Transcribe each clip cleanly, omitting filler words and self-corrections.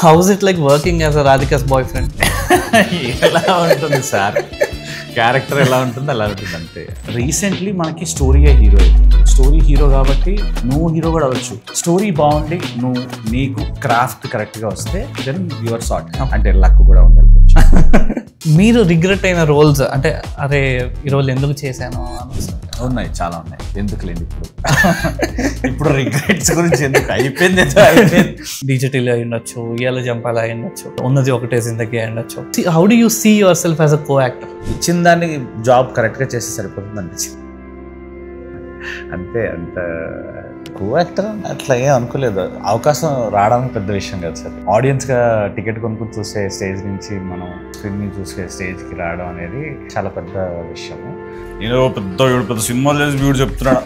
House it like working as a Radhika's boy friend? ఎలా ఉంటుంది sir, character ఎలా ఉంటుంది అలా ఉంటుంది అంతే. రీసెంట్లీ మనకి స్టోరీయే హీరో అవుతుంది. స్టోరీ హీరో కాబట్టి నువ్వు హీరో కూడా అవ్వచ్చు. స్టోరీ బాగుండి నువ్వు నీకు క్రాఫ్ట్ కరెక్ట్గా వస్తే దెన్ యువర్ సార్ట్. అంటే లక్ కూడా ఉండాలి కొంచెం. మీరు రిగ్రెట్ అయిన రోల్స్ అంటే అరే ఈ రోల్ ఎందుకు చేశాను ఉన్నాయి, చాలా ఉన్నాయి. ఎందుకులేండి ఇప్పుడు రిగ్రెట్స్ గురించి ఎందుకు, అయిపోయింది. డిజిటల్ అయి ఉండొచ్చు, ఇయాల జంపాల అయి ఉండొచ్చు, ఉన్నది ఒకటే జిందగీ అయి ఉండొచ్చు. How do you see yourself as a co actor? ఇచ్చిన దాన్ని జాబ్ కరెక్ట్గా చేస్తే సరిపోతుంది అనిపించింది అంతే. అంత కో యాక్టర్ అట్లా ఏం అనుకోలేదు. అవకాశం రావడానికి పెద్ద విషయం కాదు సార్. ఆడియన్స్గా టికెట్ కొనుక్కొని చూసే స్టేజ్ నుంచి మనం స్క్రీన్ నుంచి చూసే స్టేజ్కి రావడం అనేది చాలా పెద్ద విషయము. నేను పెద్ద సినిమాలు చేసి వీడు చెప్తున్నాడు.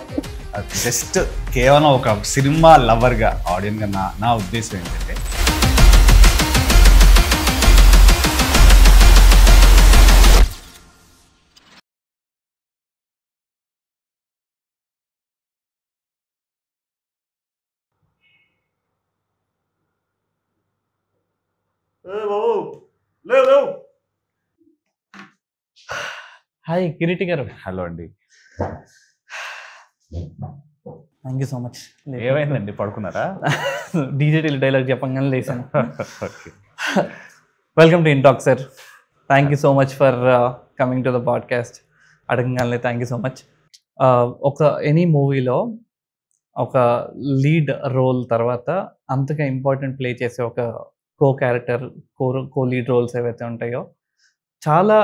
జస్ట్ కేవలం ఒక సినిమా లవర్గా, ఆడియన్గా నా ఉద్దేశం ఏంటంటే హాయ్ కిరీటి గారు. హలో అండి. Thank you so much. ఏమైందండి, పడుకున్నారా? డిజిటల్ డైలాగ్ చెప్పంగానే లేసాను. Welcome to intalk sir. Thank you so much for coming to the podcast. అడగగానే థ్యాంక్ యూ సో మచ్. ఒక ఎనీ మూవీలో ఒక లీడ్ రోల్ తర్వాత అంతగా ఇంపార్టెంట్ ప్లే చేసే ఒక కో క్యారెక్టర్, కో లీడ్ రోల్స్ ఏవైతే ఉంటాయో చాలా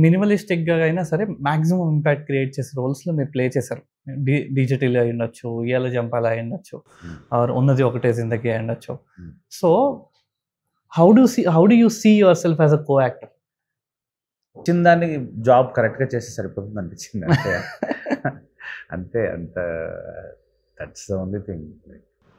మినిమలిస్టిక్గా అయినా సరే మ్యాక్సిమం ఇంపాక్ట్ క్రియేట్ చేసే రోల్స్లో మీరు ప్లే చేశారు. డిజిటల్ అయి ఉండొచ్చు, ఇయాల జంపాల అయి ఉండొచ్చు, ఆర్ ఉన్నది ఒకటే జిందగీ అయి ఉండొచ్చు. So how do you see yourself as a co actor? ఇచ్చిన దాన్ని జాబ్ కరెక్ట్గా చేస్తే సరిపోతుంది అనిపించింది అంతే. అంతే. అంత దట్స్ ద ఓన్లీ థింగ్.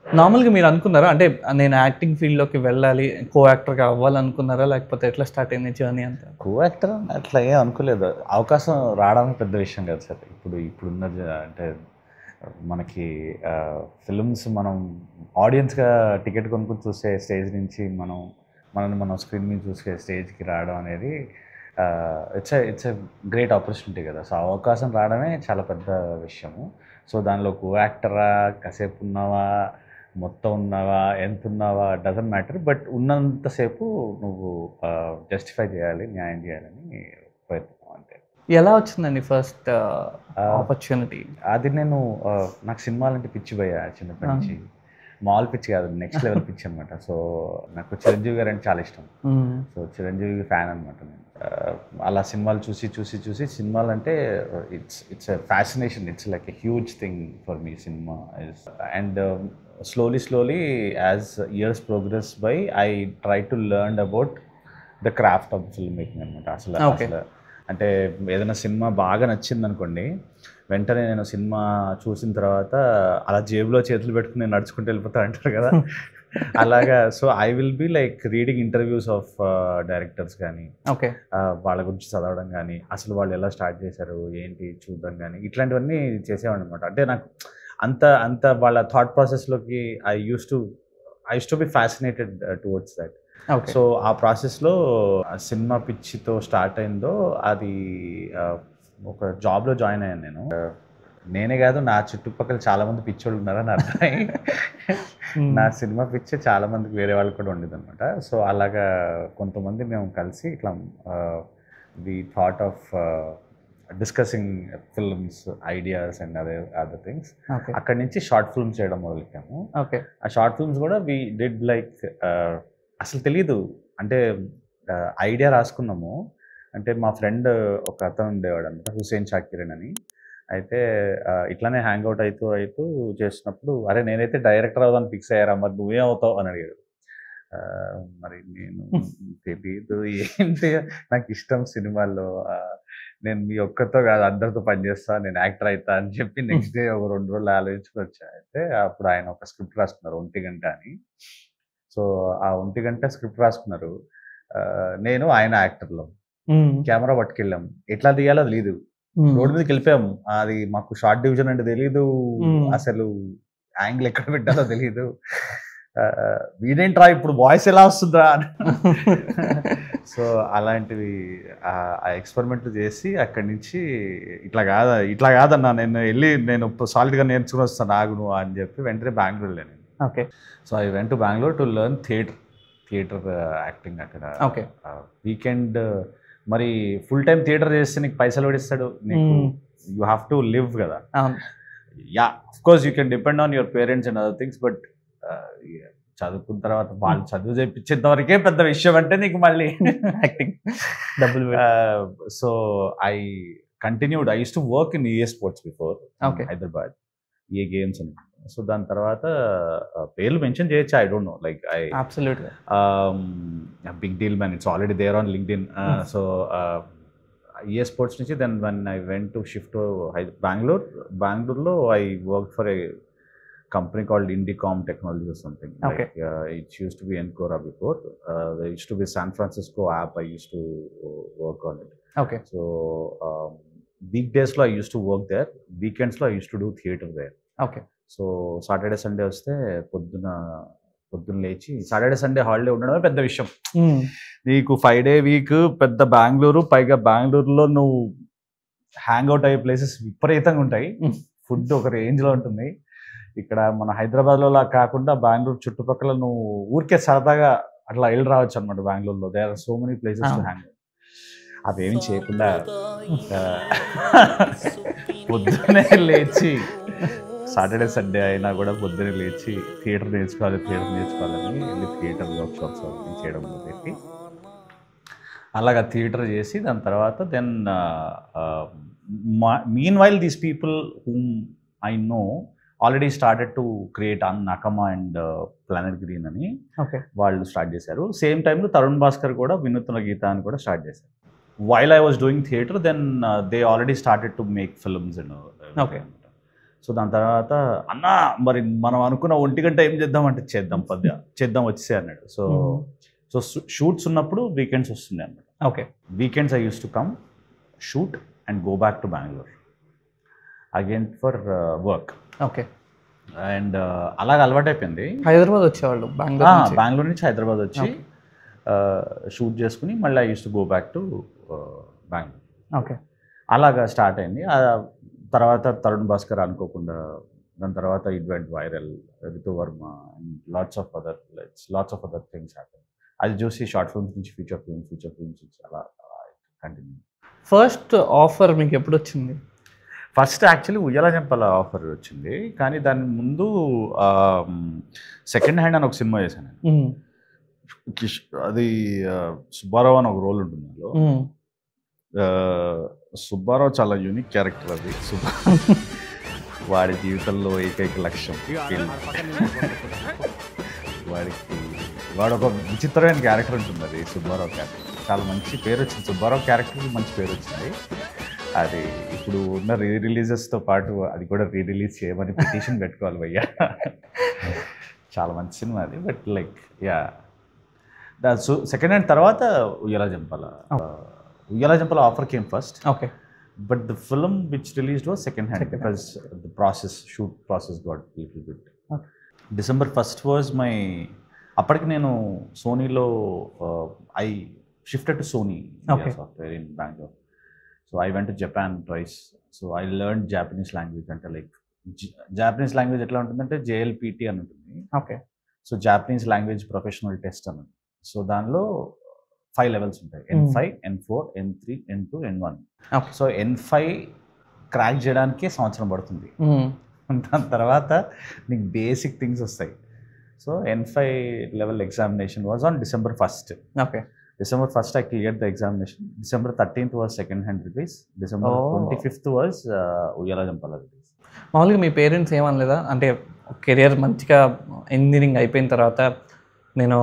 నార్మల్గా మీరు అనుకున్నారా అంటే నేను యాక్టింగ్ ఫీల్డ్లోకి వెళ్ళాలి, కో యాక్టర్గా అవ్వాలనుకున్నారా, లేకపోతే ఎట్లా స్టార్ట్ అయింది జర్నీ అంతా? కో యాక్టర్ అట్లా ఏం అనుకోలేదు. అవకాశం రావడానికి పెద్ద విషయం కాదు సార్. ఇప్పుడున్న అంటే మనకి ఫిల్మ్స్ మనం ఆడియన్స్గా టికెట్ కొనుక్కొని చూసే స్టేజ్ నుంచి మనం స్క్రీన్ మీద చూసే స్టేజ్కి రావడం అనేది ఇట్స్ ఎ గ్రేట్ ఆపర్చునిటీ కదా. సో అవకాశం రావడమే చాలా పెద్ద విషయము. సో దానిలో కో యాక్టరా, కాసేపు ఉన్నావా, మొత్తం ఉన్నావా, ఎంత ఉన్నావా, డజంట్ మ్యాటర్. బట్ ఉన్నంతసేపు నువ్వు జస్టిఫై చేయాలి, న్యాయం చేయాలని ప్రయత్నం అంతే. ఎలా వచ్చిందండి ఫస్ట్ ఆపర్చునిటీ? అది నాకు సినిమాలంటే పిచ్చి పోయా చిన్నప్పటి నుంచి. మామూలు పిచ్చి కాదు, నెక్స్ట్ లెవెల్ పిచ్చి అనమాట. సో నాకు చిరంజీవి గారు అంటే చాలా ఇష్టం. సో చిరంజీవి ఫ్యాన్ అనమాట నేను. అలా సినిమాలు చూసి సినిమాలు అంటే it's a fascination. It's like a huge thing for me cinema. And slowly as years progress by, I try to learn about the craft of filmmaking అనమాట. అసలు అంటే ఏదైనా సినిమా బాగా నచ్చింది అనుకోండి, వెంటనే నేను సినిమా చూసిన తర్వాత అలా జేబులో చేతులు పెట్టుకుని నేను నడుచుకుంటూ వెళ్ళిపోతా అంటారు కదా, అలాగా. So I will be like reading interviews of directors కానీ, వాళ్ళ గురించి చదవడం కానీ, అసలు వాళ్ళు ఎలా స్టార్ట్ చేశారు ఏంటి చూడడం కానీ, ఇట్లాంటివన్నీ చేసేవాడు అనమాట. అంటే నాకు అంత వాళ్ళ థాట్ ప్రాసెస్లోకి I used to be fascinated towards that. So ఆ ప్రాసెస్లో సినిమా పిచ్చితో స్టార్ట్ అయిందో అది ఒక జాబ్లో జాయిన్ అయ్యాను నేనే కాదు, నా చుట్టుపక్కల చాలామంది పిచ్చోళ్ళు ఉన్నారని అర్థమై నా సినిమా పిచ్చి చాలామందికి వేరే వాళ్ళు కూడా ఉండేది అనమాట. సో అలాగా కొంతమంది మేము కలిసి ఇట్లా the thought of discussing films ideas and other things. అక్కడి నుంచి షార్ట్ ఫిల్మ్స్ చేయడం మొదలుపెట్టాము. ఆ షార్ట్ ఫిల్మ్స్ కూడా వి డిడ్ లైక్ అసలు తెలీదు, అంటే ఐడియా రాసుకున్నాము. అంటే మా ఫ్రెండ్ ఒక అతను ఉండేవాడు అనమాట, హుసేన్ షాకిరన్ అని. అయితే ఇట్లానే హ్యాంగ్ అవుట్ అవుతూ చేస్తున్నప్పుడు, అరే నేనైతే డైరెక్టర్ అవుదాన్ని ఫిక్స్ అయ్యారా, మరి నువ్వేం అవుతావు అని అడిగాడు. మరి నేను తెలీదు ఏంటి, నాకు ఇష్టం సినిమాల్లో, నేను మీ ఒక్కరితో కాదు అందరితో పనిచేస్తా, నేను యాక్టర్ అవుతా అని చెప్పి నెక్స్ట్ డే ఒక 2 రోజులు ఆలోచించుకుని వచ్చా. అయితే అప్పుడు ఆయన ఒక స్క్రిప్ట్ రాసుకున్నారు, 1 గంట అని. సో ఆ 1 గంట స్క్రిప్ట్ రాసుకున్నారు. నేను ఆయన యాక్టర్లో కెమెరా పట్టుకెళ్ళాం. ఎట్లా తీయాలో తెలీదు, రోడ్ మీదకి వెళ్ళిపోయాము. అది మాకు షార్ట్ డివిజన్ అంటే తెలీదు, అసలు యాంగిల్ ఎక్కడ పెట్టాలో తెలీదు. వీడేంట్రా ఇప్పుడు వాయిస్ ఎలా వస్తుందా అని. సో అలాంటివి ఆ ఎక్స్పెరిమెంట్లు చేసి అక్కడి నుంచి ఇట్లా కాదన్నా నేను సాలిడ్గా నేర్చుకుని వస్తాను ఆగును అని చెప్పి వెంటనే బెంగళూరు వెళ్ళాను. Okay. So I went to Bengaluru to learn theatre acting అక్కడ. ఓకే. వీకెండ్ మరి ఫుల్ టైం థియేటర్ చేస్తే నీకు పైసలు పడిస్తాడు, నీకు యూ హ్యావ్ టు లివ్ కదా. Yeah of course you can depend on your parents and other things, but చదువుకున్న తర్వాత వాళ్ళు చదువు చేయించేంత వరకే పెద్ద విషయం అంటే నీకు మళ్ళీ యాక్టింగ్ డబ్బులు. So I continued. I used to work in EA Sports before, Hyderabad EA Games అని. సో దాని తర్వాత పేర్లు మెన్షన్ చేయొచ్చు, I don't know, like absolutely big deal man, it's already there on LinkedIn. So EA Sports నుంచి then one I went to shift to బెంగళూరులో I work for a company called Indicom Technologies or something. Okay. Like it used to be Encora before. There used to be San Francisco app. I used to work on it. Okay. So weekdays lo I used to work there. Weekends lo I used to do theatre there. Okay. So Saturday Sunday వస్తే పొద్దున్న లేచి, Saturday Sunday holiday ఉండడమే పెద్ద విషయం. నీకు 5-day week పెద్ద బెంగళూరు, పైగా బెంగళూరులో నువ్వు హ్యాంగ్ అవుట్ అయ్యే ప్లేసెస్ విపరీతంగా ఉంటాయి. ఫుడ్ ఒక రేంజ్లో ఉంటుంది. ఇక్కడ మన హైదరాబాద్లో కాకుండా బెంగళూరు చుట్టుపక్కల నువ్వు ఊరికే సరదాగా అట్లా వెళ్ళి రావచ్చు అనమాట. బెంగళూరులో there are so many places to hang. అవేమి చేయకుండా పొద్దునే లేచి, సాటర్డే సండే అయినా కూడా పొద్దునే లేచి థియేటర్ నేర్చుకోవాలని వెళ్ళి థియేటర్ వర్క్షాప్స్ చేయడం మొదలెట్టి అలాగా థియేటర్ చేసి దాని తర్వాత then mean while these people whom I know already started to create Nakama and planet green అని వాళ్ళు స్టార్ట్ చేశారు. సేమ్ టైంలో తరుణ్ భాస్కర్ కూడా వినూత్న గీత అని కూడా స్టార్ట్ చేశారు. While I was doing theatre then they already started to make films and. So దాని తర్వాత అన్న మరి మనం అనుకున్న 1 గంట ఏం చేద్దామంటే చేద్దాం వచ్చేసే అన్నాడు. సో షూట్స్ ఉన్నప్పుడు వీకెండ్స్ వస్తుంది అన్నమాట. Okay. Weekends I used to come shoot and go back to Bengaluru again for work. Okay. And అలాగ అలవాటు అయిపోయింది. హైదరాబాద్ వచ్చేవాళ్ళు, బెంగళూరు నుంచి హైదరాబాద్ వచ్చి షూట్ చేసుకుని మళ్ళీ I used to go back to Bengaluru. Okay. అలాగా స్టార్ట్ అయింది. తర్వాత తరుణ్ భాస్కర్ అనుకోకుండా, దాని తర్వాత it went viral, Ritu Varma and lots of other things happen. అది చూసి షార్ట్ ఫిల్మ్స్ నుంచి ఫీచర్ ఫిల్మ్స్ నుంచి అలా కంటిన్యూ. ఫస్ట్ ఆఫర్ మీకు ఎప్పుడు వచ్చింది? ఫస్ట్ యాక్చువల్లీ ఉయ్యాల జంపాల ఆఫర్ వచ్చింది, కానీ దాని ముందు సెకండ్ హ్యాండ్ అని ఒక సినిమా చేశాను. అది సుబ్బారావు అని ఒక రోల్ ఉంటుంది అందులో. సుబ్బారావు చాలా యూనిక్ క్యారెక్టర్. అది వాడి జీవితంలో ఏకైక లక్ష్యం వాడు ఒక విచిత్రమైన క్యారెక్టర్ ఉంటుంది. అది సుబ్బారావు క్యారెక్టర్ చాలా మంచి పేరు వచ్చింది. సుబ్బారావు క్యారెక్టర్కి మంచి పేరు వచ్చింది. అది ఇప్పుడు ఉన్న రిలీజెస్తో పాటు అది కూడా రిలీజ్ చేయమని పిటిషన్ పెట్టుకోవాలి భయ్యా. చాలా మంచి సినిమా అది. But like ya second hand తర్వాత Uyyala Jampala offer came first. Okay. But the film which released was second hand because the shoot process got little bit. December 1st was my, అప్పటికి నేను సోనీలో I shifted to Sony software in Bengaluru. So I went to Japan twice. So I learned Japanese language. అంటే like Japanese language ఎట్లా ఉంటుందంటే JLPT అని ఉంటుంది. Okay. So Japanese language professional test అని. So దానిలో 5 లెవెల్స్ ఉంటాయి, N5, N4, N3, N2, N1. So N5 crack చేయడానికి సంవత్సరం పడుతుంది. దాని తర్వాత నీకు బేసిక్ థింగ్స్ వస్తాయి. So N5 level examination was on December 1st. Okay. December 1st I cleared the examination. December 13th was second hand release. December 25th was Uyyala Jampala release. మామూలుగా మీ parents ఏమనలేదా? అంటే career మంచిగా engineering అయిపోయిన తర్వాత నేను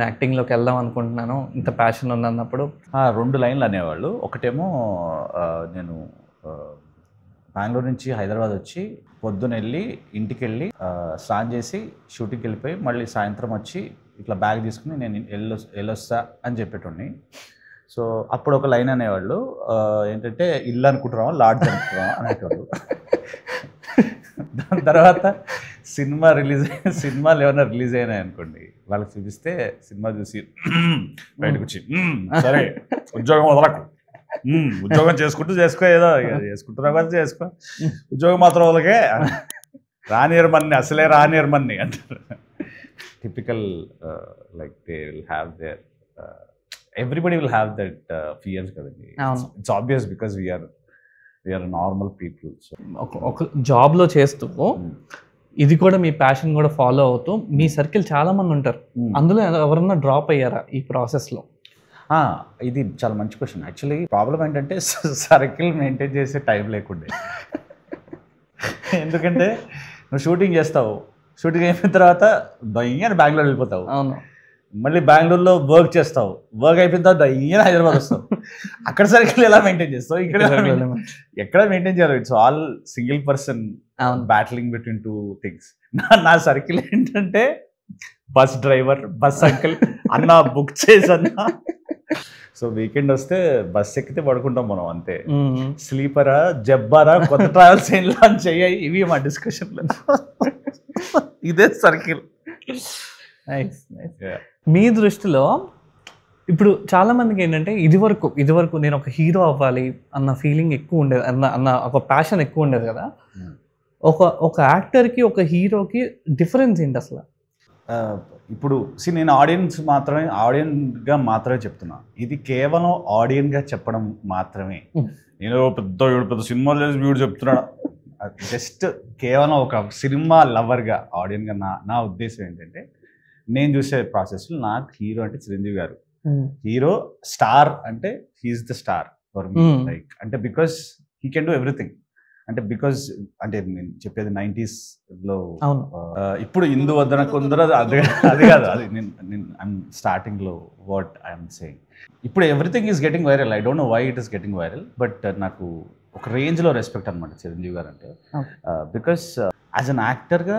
యాక్టింగ్లోకి వెళ్దాం అనుకుంటున్నాను, ఇంత ప్యాషన్ ఉంది అన్నప్పుడు 2 లైన్లు అనేవాళ్ళు. ఒకటేమో నేను బెంగళూరు నుంచి హైదరాబాద్ వచ్చి పొద్దున వెళ్ళి ఇంటికి వెళ్ళి స్నానం చేసి షూటింగ్కి వెళ్ళిపోయి మళ్ళీ సాయంత్రం వచ్చి ఇట్లా బ్యాగ్ తీసుకుని నేను వెళ్ళొస్తా అని చెప్పేటోడిని. సో అప్పుడు ఒక లైన్ అనేవాళ్ళు ఏంటంటే ఇల్లు అనుకుంటున్నాం లాడ్జ్ అనుకుంటున్నాం అనేటోళ్ళు. దాని తర్వాత సినిమాలు ఏమైనా రిలీజ్ అయినాయి అనుకోండి, వాళ్ళకి చూపిస్తే సినిమా చూసి బయటకు వచ్చి సరే ఉద్యోగం వదలకు, ఉద్యోగం చేసుకో, ఏదో చేసుకుంటున్నా కదా చేసుకో, ఉద్యోగం మాత్రం వాళ్ళకే రానియర్మన్ని, అసలే రానియర్మన్ని అంటారు. Typical like they will have there, everybody will have that fears కదండి. It's obvious because we are normal people. So ఒక జాబ్లో చేస్తూ ఇది కూడా మీ ప్యాషన్ కూడా ఫాలో అవుతూ మీ సర్కిల్ చాలా మంది ఉంటారు, అందులో ఎవరన్నా డ్రాప్ అయ్యారా ఈ ప్రాసెస్లో? ఇది చాలా మంచి క్వశ్చన్. యాక్చువల్లీ ప్రాబ్లం ఏంటంటే సర్కిల్ మెయింటైన్ చేసే టైం లేకుండే. ఎందుకంటే నువ్వు షూటింగ్ చేస్తావు, షూటింగ్ అయిపోయిన తర్వాత దయ్యాన్ని బెంగళూరు వెళ్ళిపోతావు, అవును, మళ్ళీ బెంగళూరులో వర్క్ చేస్తావు, వర్క్ అయిపోయిన తర్వాత దయ్యాన్ని హైదరాబాద్ వస్తావు. అక్కడ సర్కిల్ ఎలా మెయింటైన్ చేస్తావు, ఇక్కడ ఎక్కడ మెయింటైన్ చేయాలి? It's all single person బ్యాటిలింగ్ between two things. నా సర్కిల్ ఏంటంటే బస్ డ్రైవర్, బస్ అంకిల్ అన్న, బుక్ చేసన్నా. సో వీకెండ్ వస్తే బస్ ఎక్కితే పడుకుంటాం మనం అంతే. స్లీపరా, జబ్బారా, కొత్త ట్రావెల్స్ ఏం లాంచ్ అయ్యాయి, ఇవి మా డిస్కషన్లో. ఇదే సర్కిల్. మీ దృష్టిలో ఇప్పుడు చాలా మందికి ఏంటంటే ఇదివరకు నేను ఒక హీరో అవ్వాలి అన్న ఫీలింగ్ ఎక్కువ ఉండేది, అన్న ఒక ప్యాషన్ ఎక్కువ ఉండేది కదా. ఒక యాక్టర్కి ఒక హీరోకి డిఫరెన్స్ ఏంటి అసలు? ఇప్పుడు నేను ఆడియన్గా మాత్రమే చెప్తున్నా, ఇది కేవలం ఆడియన్గా చెప్పడం మాత్రమే. నేను పెద్ద సినిమాలు చేసి వీడు చెప్తున్నాడు, జస్ట్ కేవలం ఒక సినిమా లవర్గా ఆడియన్గా నా ఉద్దేశం ఏంటంటే, నేను చూసే ప్రాసెస్లో నాకు హీరో అంటే చిరంజీవి గారు. హీరో, స్టార్ అంటే he is the star for me. Like అంటే because he can do everything. అంటే బికాజ్ అంటే నేను చెప్పేది 90s లో, ఇప్పుడు ఇందు వద్దన కొందరు అది కాదు, అది నేను స్టార్టింగ్ లో వాట్ ఐఎమ్ సేయింగ్. ఇప్పుడు everything is getting viral. I don't know why it is getting viral, but నాకు ఒక రేంజ్ లో రెస్పెక్ట్ అనమాట చిరంజీవి గారు అంటే. బికాస్ యాజ్ అన్ యాక్టర్గా,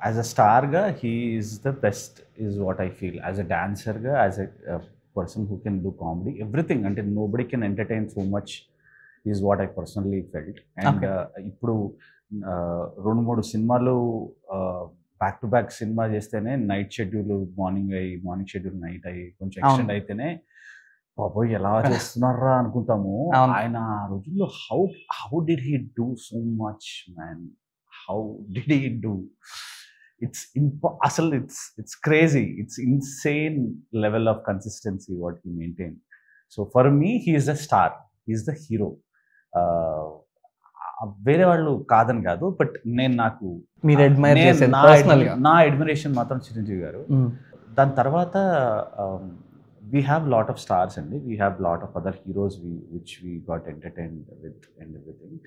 యాజ్ అ స్టార్గా he is the best is what I feel. As a డాన్సర్గా, as a person who can do comedy, everything. అంటే nobody can entertain so much is what I personally felt. And ఇప్పుడు 2-3 సినిమాలు back to back cinema చేస్తేనే night schedule morning అయ్యి, morning schedule night అయ్యి, కొంచెం extend అయితేనే బాబోయ్ ఎలా చేస్తున్నారా అనుకుంటాము. ఆయన ఆ రోజుల్లో how did he do so much man, how did he do, అసలు it's crazy, it's insane level of consistency what he maintain. So for me he is the star, he is the hero. వేరే వాళ్ళు కాదని కాదు, but నా admiration మాత్రం చిరంజీవి గారు. దాని తర్వాత we have lot of stars అండి, we have lot of other heroes which we got entertained with and everything.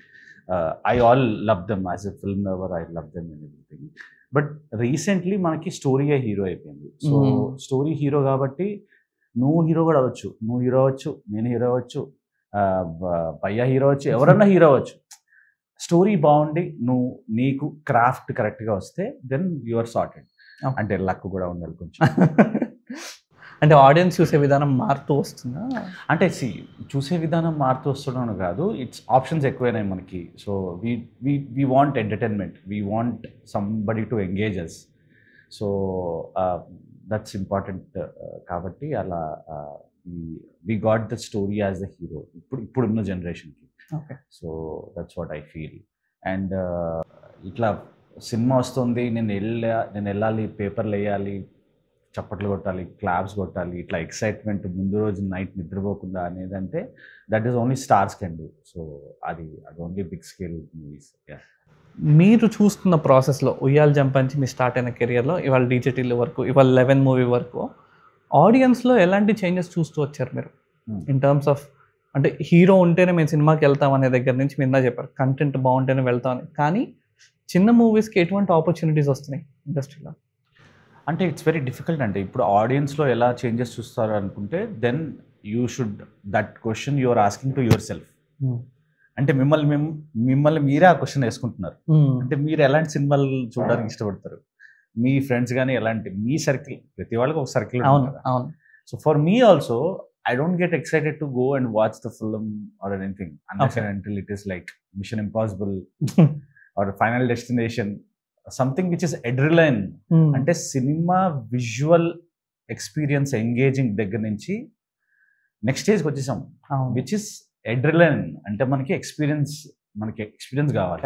I all love them as a film lover, I love them and everything. But recently మనకి స్టోరీయే hero అయిపోయింది. సో story hero కాబట్టి నువ్వు hero కూడా అవ్వచ్చు, నువ్వు hero అవ్వచ్చు, నేను హీరో అవ్వచ్చు, భయ్యా హీరో అవ్వచ్చు, ఎవరన్నా హీరో అవ్వచ్చు. స్టోరీ బాగుండి నీకు క్రాఫ్ట్ కరెక్ట్గా వస్తే దెన్ యు ఆర్ సార్టెడ్. అంటే లక్ కూడా ఉండాలి కొంచెం. అంటే ఆడియన్స్ చూసే విధానం మారుతూ వస్తుందా? అంటే చూసే విధానం మారుతూ వస్తున్నాను కాదు, ఇట్స్ ఆప్షన్స్ ఎక్కువైనాయి మనకి. So we want entertainment, we want somebody to engage us. So that's important. కాబట్టి అలా we got the story as the hero ఇప్పుడున్న జనరేషన్కి. So that's what I feel. And ఇట్లా సినిమా వస్తుంది, నేను వెళ్ళాలి, పేపర్లు వేయాలి, చప్పట్లు కొట్టాలి, క్లాప్స్ కొట్టాలి, ఇట్లా ఎక్సైట్మెంట్ ముందు రోజు నైట్ నిద్రపోకుండా అనేది అంటే that is only stars can do. So అది ఓన్లీ బిగ్ స్కేల్ మూవీస్. మీరు చూస్తున్న ప్రాసెస్లో ఉయ్యాల జంపంచి మీ స్టార్ట్ అయిన కెరియర్లో ఇవాళ డీజేటీల వరకు, ఇవాళ 11 మూవీ వరకు ఆడియన్స్లో ఎలాంటి చేంజెస్ చూస్తూ వచ్చారు మీరు? ఇన్ టర్మ్స్ ఆఫ్ అంటే హీరో ఉంటేనే మేము సినిమాకి వెళ్తాం అనే దగ్గర నుంచి మీరు చెప్పారు కంటెంట్ బాగుంటేనే వెళ్తామని, కానీ చిన్న మూవీస్కి ఎటువంటి ఆపర్చునిటీస్ వస్తున్నాయి ఇండస్ట్రీలో? అంటే ఇట్స్ వెరీ డిఫికల్ట్. అంటే ఇప్పుడు ఆడియన్స్లో ఎలా చేంజెస్ చూస్తారు అనుకుంటే then you should that question you're asking to yourself. అంటే మిమ్మల్ని మీరే ఆ క్వశ్చన్ వేసుకుంటున్నారు. అంటే మీరు ఎలాంటి సినిమాలు చూడడానికి ఇష్టపడతారు, మీ ఫ్రెండ్స్ కానీ ఎలాంటి, మీ సర్కిల్, ప్రతి వాళ్ళకి ఒక సర్కిల్ ఉంటుంది కదా. So for me also I don't get excited to go and watch the film or anything unless and until it is like Mission Impossible or Final Destination something which is adrenaline. అంటే cinema visual experience engaging దగ్గర నుంచి next స్టేజ్కి వచ్చేసాం, which is adrenaline. అంటే మనకి experience కావాలి.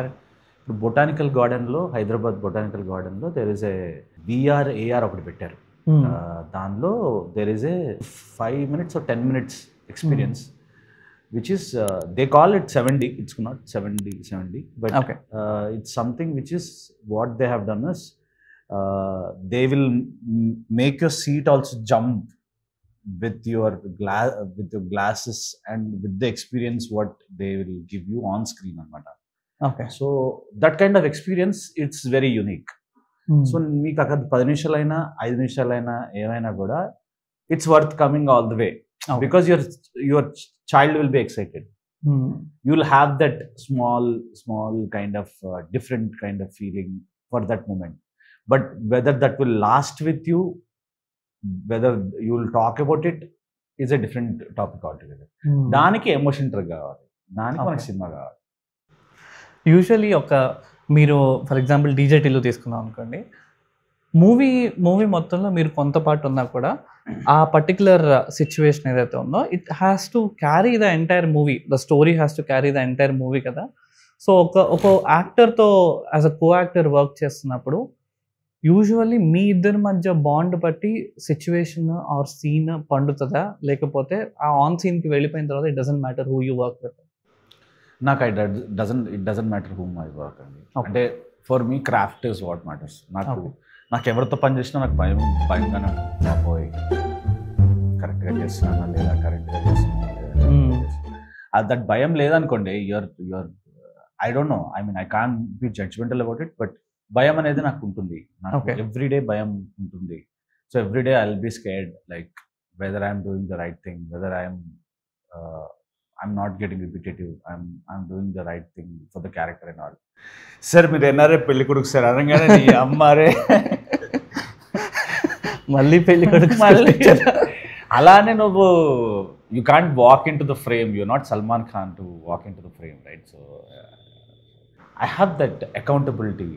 ఇప్పుడు botanical గార్డెన్లో, హైదరాబాద్ బొటానికల్ గార్డెన్లో there is a VR AR ఒకటి పెట్టారు. దానిలో there is a 5 minutes or 10 minutes experience, which is they call it 7D. It's not 7D, but it's something which is what they have done is they will make your seat also jump with your glasses and with the experience what they will give you on screen anamata. So that kind of experience, it's very unique. So మీకు అక్కడ 10 నిమిషాలైనా 5 నిమిషాలైనా ఏమైనా కూడా it's worth coming all the way, because your child will be excited. You will have that small kind of different kind of feeling for that moment, but whether that will last with you, whether you will talk about it, is a different topic altogether. దానికి emotion trigger కావాలి, దానికి మనకి cinema కావాలి. Usually ఒక మీరు for example DJ Tillu తీసుకున్నాం అనుకోండి, movie మొత్తంలో మీరు కొంత పాటు ఉన్నా కూడా ఆ పర్టికులర్ సిచ్యువేషన్ ఏదైతే ఉందో it has to carry the entire movie, the story has to carry the entire movie కదా. సో ఒక యాక్టర్తో as a co actor work చేస్తున్నప్పుడు యూజువల్లీ మీ ఇద్దరి మధ్య బాండ్ బట్టి సిచ్యువేషన్ ఆర్ సీన్ పండుతుందా, లేకపోతే ఆ ఆన్ సీన్కి వెళ్ళిపోయిన తర్వాత it doesn't matter who you work with? నాకు it doesn't matter whom I work అండి. అంటే for me craft is what matters. నాకు ఎవరితో పని చేసినా నాకు భయంగానే పోయి కరెక్ట్గా చేస్తున్నానా లేదా, కరెక్ట్గా చేస్తున్నానా లేదా, దట్ భయం లేదనుకోండి, your I don't know, I mean I can be judgmental about it, but భయం అనేది నాకు ఉంటుంది. నాకు ఎవ్రీడే భయం ఉంటుంది. So everyday I will be scared, like whether I'm doing the right thing, whether I'm not getting repetitive, I'm doing the right thing for the character and all. Sir, మీరు NRA పెళ్లి కొడుకు sir అనగానే నీ అమ్మారే మళ్ళీ పెళ్లి కొడుకు అలానే నువ్వు you can't walk into the frame, you're not Salman Khan to walk into the frame, right? So I have that accountability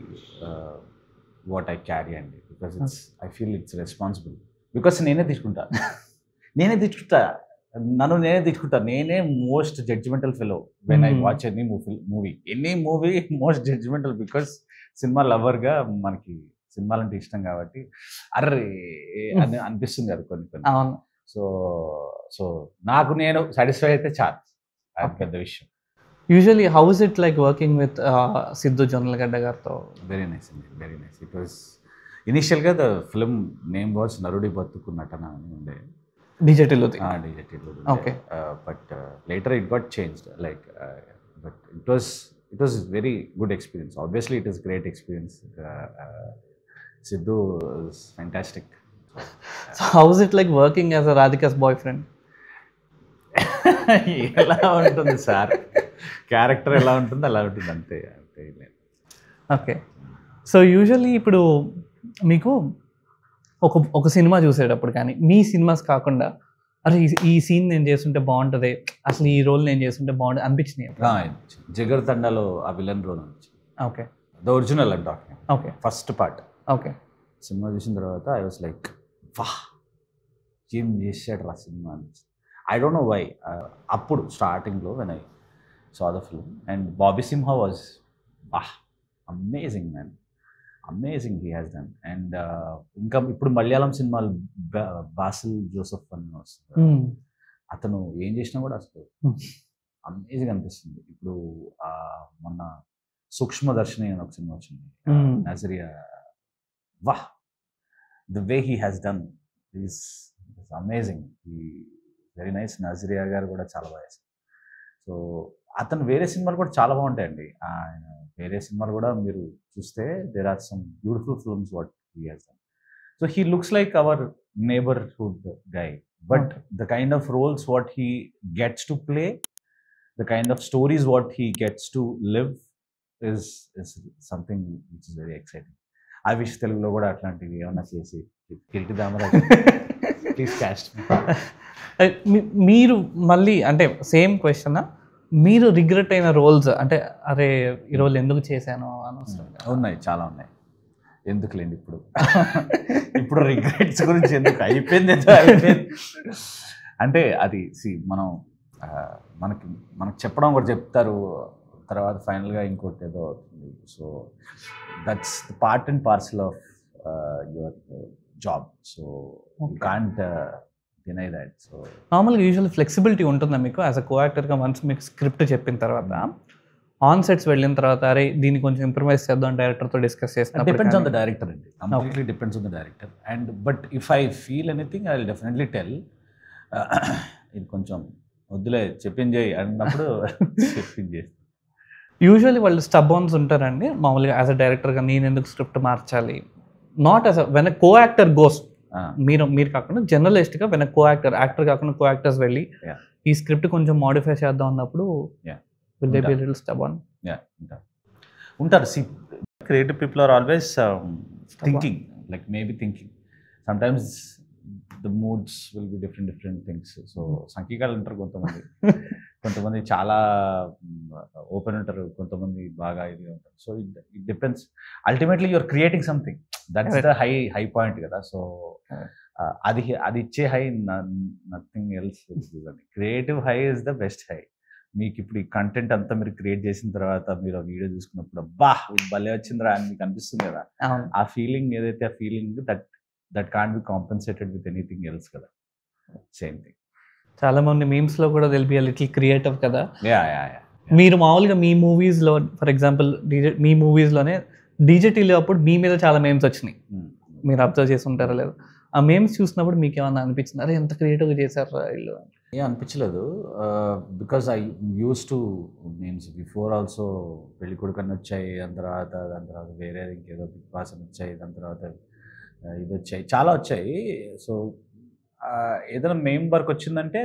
what I carry అండి, because I feel it's responsible, because నేనే తీసుకుంటా, నన్ను నేనే తిట్టుకుంటాను. నేనే most judgemental fellow when I watch any movie most judgemental, because cinema లవర్గా మనకి సినిమాలంటే ఇష్టం కాబట్టి అర్రే అని అనిపిస్తుంది కదా కొన్ని. సో నాకు నేను సాటిస్ఫై అయితే చాలు, అది పెద్ద విషయం. Usually how is it like working with Siddhu Jonnalagadda గారితో? వెరీ నైస్ అండి, వెరీ నైస్. ఇట్ వాజ్ ఇనిషియల్గా ద ఫిల్మ్ నేమ్ వాజ్ నరుడి బతుకు నటన అని ఉండే, DJ Tillu. Okay. But later it got changed. But it was very good experience. Obviously, it is great experience. Sidhu is fantastic. So how is it like working as a Radhika's boyfriend? ఎలా ఉంటుంది sir, character ఎలా ఉంటుంది అలా ఉంటుంది అంతే. Okay. So usually ఇప్పుడు మీకు ఒక సినిమా చూసేటప్పుడు కానీ మీ సినిమాస్ కాకుండా అరే ఈ సీన్ నేను చేస్తుంటే బాగుంటుంది, అసలు ఈ రోల్ నేను చేస్తుంటే బాగుంటుంది అనిపించింది? జిగర్ తండాలో ఆ విలన్ రోల్ అనిపించింది. Okay, the original and okay, first part. Okay, cinema చూసిన తర్వాత ఐ వాస్ లైక్ వాహ్ ఏం చేసాడు రా సినిమా అనిపించింది. I don't know why. అప్పుడు స్టార్టింగ్లో when I saw the film and Bobby Simha was wow amazing man, amazing he has done. And ఇంకా ఇప్పుడు మలయాళం సినిమాలు బాసిల్ జోసెఫ్ అని వస్తుంది, అతను ఏం చేసినా కూడా అసలు అమేజింగ్ అనిపిస్తుంది. ఇప్పుడు మొన్న సూక్ష్మదర్శిని అని ఒక సినిమా వచ్చింది, నజరియా, వాహ్ the way he has done is amazing, very nice. Nazriya గారు కూడా చాలా బాగా చేస్తారు. సో అతను వేరే సినిమాలు కూడా చాలా బాగుంటాయండి. ఆయన వేరే సినిమాలు కూడా మీరు చూస్తే there are some beautiful films what he has done. So he looks like our neighborhood guy, but the kind of roles what he gets to play, the kind of stories what he gets to live is something which is very exciting. I wish Telugulo kuda atlantivi ఏమన్నా చేసి Kireeti Damaraju please cost మీరు మళ్ళీ అంటే same question, మీరు regret అయిన roles అంటే అరే ఈ రోల్ ఎందుకు చేశాను అనవసరం? ఉన్నాయి, చాలా ఉన్నాయి. ఎందుకులేండి ఇప్పుడు రిగ్రెట్స్ గురించి ఎందుకు, అయిపోయింది ఏదో అయిపోయింది. అంటే అది మనం మనకు చెప్పడం కూడా చెప్తారు, తర్వాత ఫైనల్గా ఇంకోటి ఏదో అవుతుంది. So that's the part and parcel of your job. So you can't deny that. So నార్మల్గా యూజువల్ ఫ్లెక్సిబిలిటీ ఉంటుందా మీకు యాజ్ అ కో యాక్టర్గా? వన్స్ మీకు స్క్రిప్ట్ చెప్పిన తర్వాత ఆన్ సెట్స్ వెళ్ళిన తర్వాత అరే దీన్ని కొంచెం ఇంప్రూవైజ్ చేద్దాం డైరెక్టర్తో డిస్కస్ చేస్తాం. డిపెండ్స్ ఆన్ ద డైరెక్టర్ అండి, completely depends on the director. And but if I feel anything I will definitely tell, ఇది కొంచెం వద్దులే చెప్పింది చేయి అన్నప్పుడు చెప్పింది చేస్తాను. యూజువల్లీ వాళ్ళు స్టబ్బాన్స్ ఉంటారండి మామూలుగా యాజ్ అ డైరెక్టర్గా, నేను ఎందుకు స్క్రిప్ట్ మార్చాలి, not as when co actor goes, మీరు కాకుండా జర్నలిస్ట్గా వెన్ కో యాక్టర్ కాకుండా కో యాక్టర్స్ వెళ్ళి ఈ స్క్రిప్ట్ కొంచెం మాడిఫై చేద్దాం అన్నప్పుడు will they be a little stubborn? ఉంటారు. Creative people are always thinking, like maybe thinking. Sometimes the moods will be different things. So సంకీకాలు ఉంటారు కొంతమంది చాలా ఓపెన్ ఉంటారు, కొంతమంది బాగా ఇది ఉంటారు. So it depends. Ultimately you're creating something, that's the high point కదా. సో అది ఇచ్చే high, nothing else. Creative high is the best high. మీకు ఇప్పుడు ఈ కంటెంట్ అంతా మీరు క్రియేట్ చేసిన తర్వాత మీరు ఆ వీడియో చూసుకున్నప్పుడు అబ్బా ఇది భలే వచ్చిందిరా అని మీకు అనిపిస్తుంది కదా. ఆ ఫీలింగ్ ఏదైతే, ఆ feeling that can't be compensated with anything else కదా. Same thing. చాలా మంది మీమ్స్లో కూడా they'll be a little creative కదా. మీరు మామూలుగా మీ మూవీస్లో, ఫర్ ఎగ్జాంపుల్ మీ మూవీస్లోనే డీజేటీలో అప్పుడు మీ మీద చాలా మేమ్స్ వచ్చినాయి, మీరు అబ్జర్వ్ చేసి ఉంటారా లేదు? ఆ మేమ్స్ చూసినప్పుడు మీకు ఏమన్నా అనిపించింది అరే ఎంత క్రియేటివ్గా చేశారు వీళ్ళు? ఏం అనిపించలేదు, because I used to memes before also. పెళ్లి కొడుకు అని వచ్చాయి, దాని తర్వాత వేరే ఇంకేదో బిగ్ బాస్ అని వచ్చాయి, దాని తర్వాత ఇది వచ్చాయి, చాలా వచ్చాయి. సో ఏదైనా మెయిన్ వర్క్ వచ్చిందంటే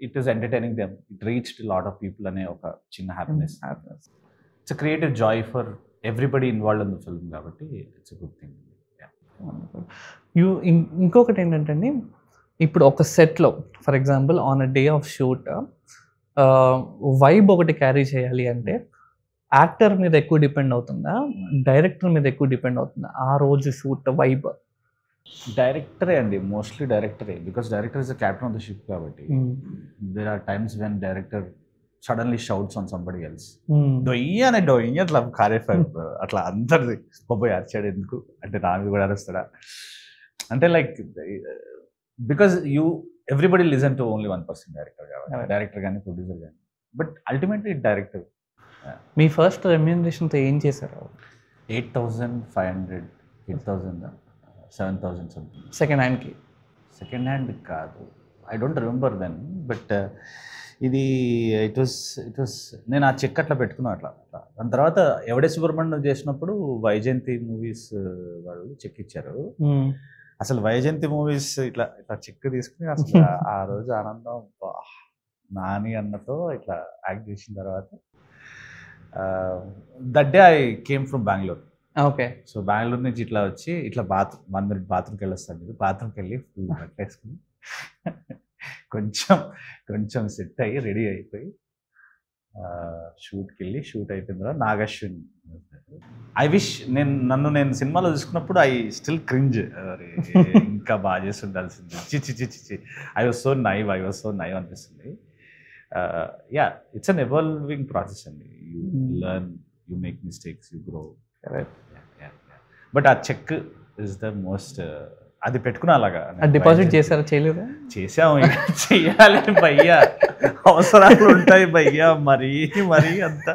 it is entertaining them, it reached lot of people అనే ఒక చిన్న happiness. It's a creative Joy for everybody involved in the film, కాబట్టి ఇట్స్ అ గుడ్ థింగ్. ఇంకొకటి ఏంటంటే అండి, ఇప్పుడు ఒక సెట్లో for example on a day of shoot vibe ఒకటి క్యారీ చేయాలి అంటే యాక్టర్ మీద ఎక్కువ డిపెండ్ అవుతుందా, డైరెక్టర్ మీద ఎక్కువ డిపెండ్ అవుతుందా ఆ రోజు షూట్ వైబ్? డైరెక్టరే అండి, మోస్ట్లీ డైరెక్టరే, because director is the captain of the ship. కాబట్టి there are times when director suddenly shouts on somebody else, డొయ్య అట్లా కార్యఫైర్ అట్లా అందరిది బాబోయ్ అరిచాడు ఎందుకు అంటే నా మీద కూడా అరుస్తాడా అంటే, like because everybody listen to only one person, director కానీ ప్రొడ్యూసర్ కానీ, బట్ అల్టిమేట్లీ డైరెక్టర్. మీ ఫస్ట్ రెమ్యూనరేషన్తో ఏం చేశారు? 8,500, 8,000, 7,000 సంథింగ్. సెకండ్ హ్యాండ్కి? సెకండ్ హ్యాండ్ కాదు, I don't remember then, but ఇది ఇట్ వాస్ నేను ఆ చెక్ అట్లా పెట్టుకున్నాను అట్లా. దాని తర్వాత ఎవడే సుబ్రహ్మణ్యం చేసినప్పుడు వైజయంతి మూవీస్ వాళ్ళు చెక్ ఇచ్చారు. అసలు వైజయంతి మూవీస్ ఇట్లా చెక్ తీసుకుని అసలు ఆ రోజు ఆనందం నాని అన్నతో ఇట్లా యాక్ట్ చేసిన తర్వాత, that day I came from Bengaluru. Okay. So Bengaluru నుంచి ఇట్లా వచ్చి ఇట్లా 1 minute బాత్రూమ్కి వెళ్ళొస్తాను. మీరు బాత్రూమ్కి వెళ్ళి ఫుల్ బట్టేసుకుని కొంచెం సెట్ అయ్యి రెడీ అయిపోయి షూట్కి వెళ్ళి, షూట్ అయిపోయిన తర్వాత నాగశ్విన్, ఐ విష్ నన్ను నేను సినిమాలో చూసుకున్నప్పుడు ఐ స్టిల్ క్రింజ్, ఇంకా బాగా చేసి ఉండాల్సింది, చిచి ఐ వాజ్ సో నైవ్ అనిపిస్తుంది. Ya, it's an evolving process అండి. You learn, you make mistakes, you grow. But ఆ చెక్ ఇస్ ద మోస్ట్, అది పెట్టుకున్నా అలాగా. డిపాజిట్ చేశారా? చేయలేదు? చేసాము, చెయ్యాలి భయ్యా, అవసరాలు ఉంటాయి భయ్యా, మరీ అంత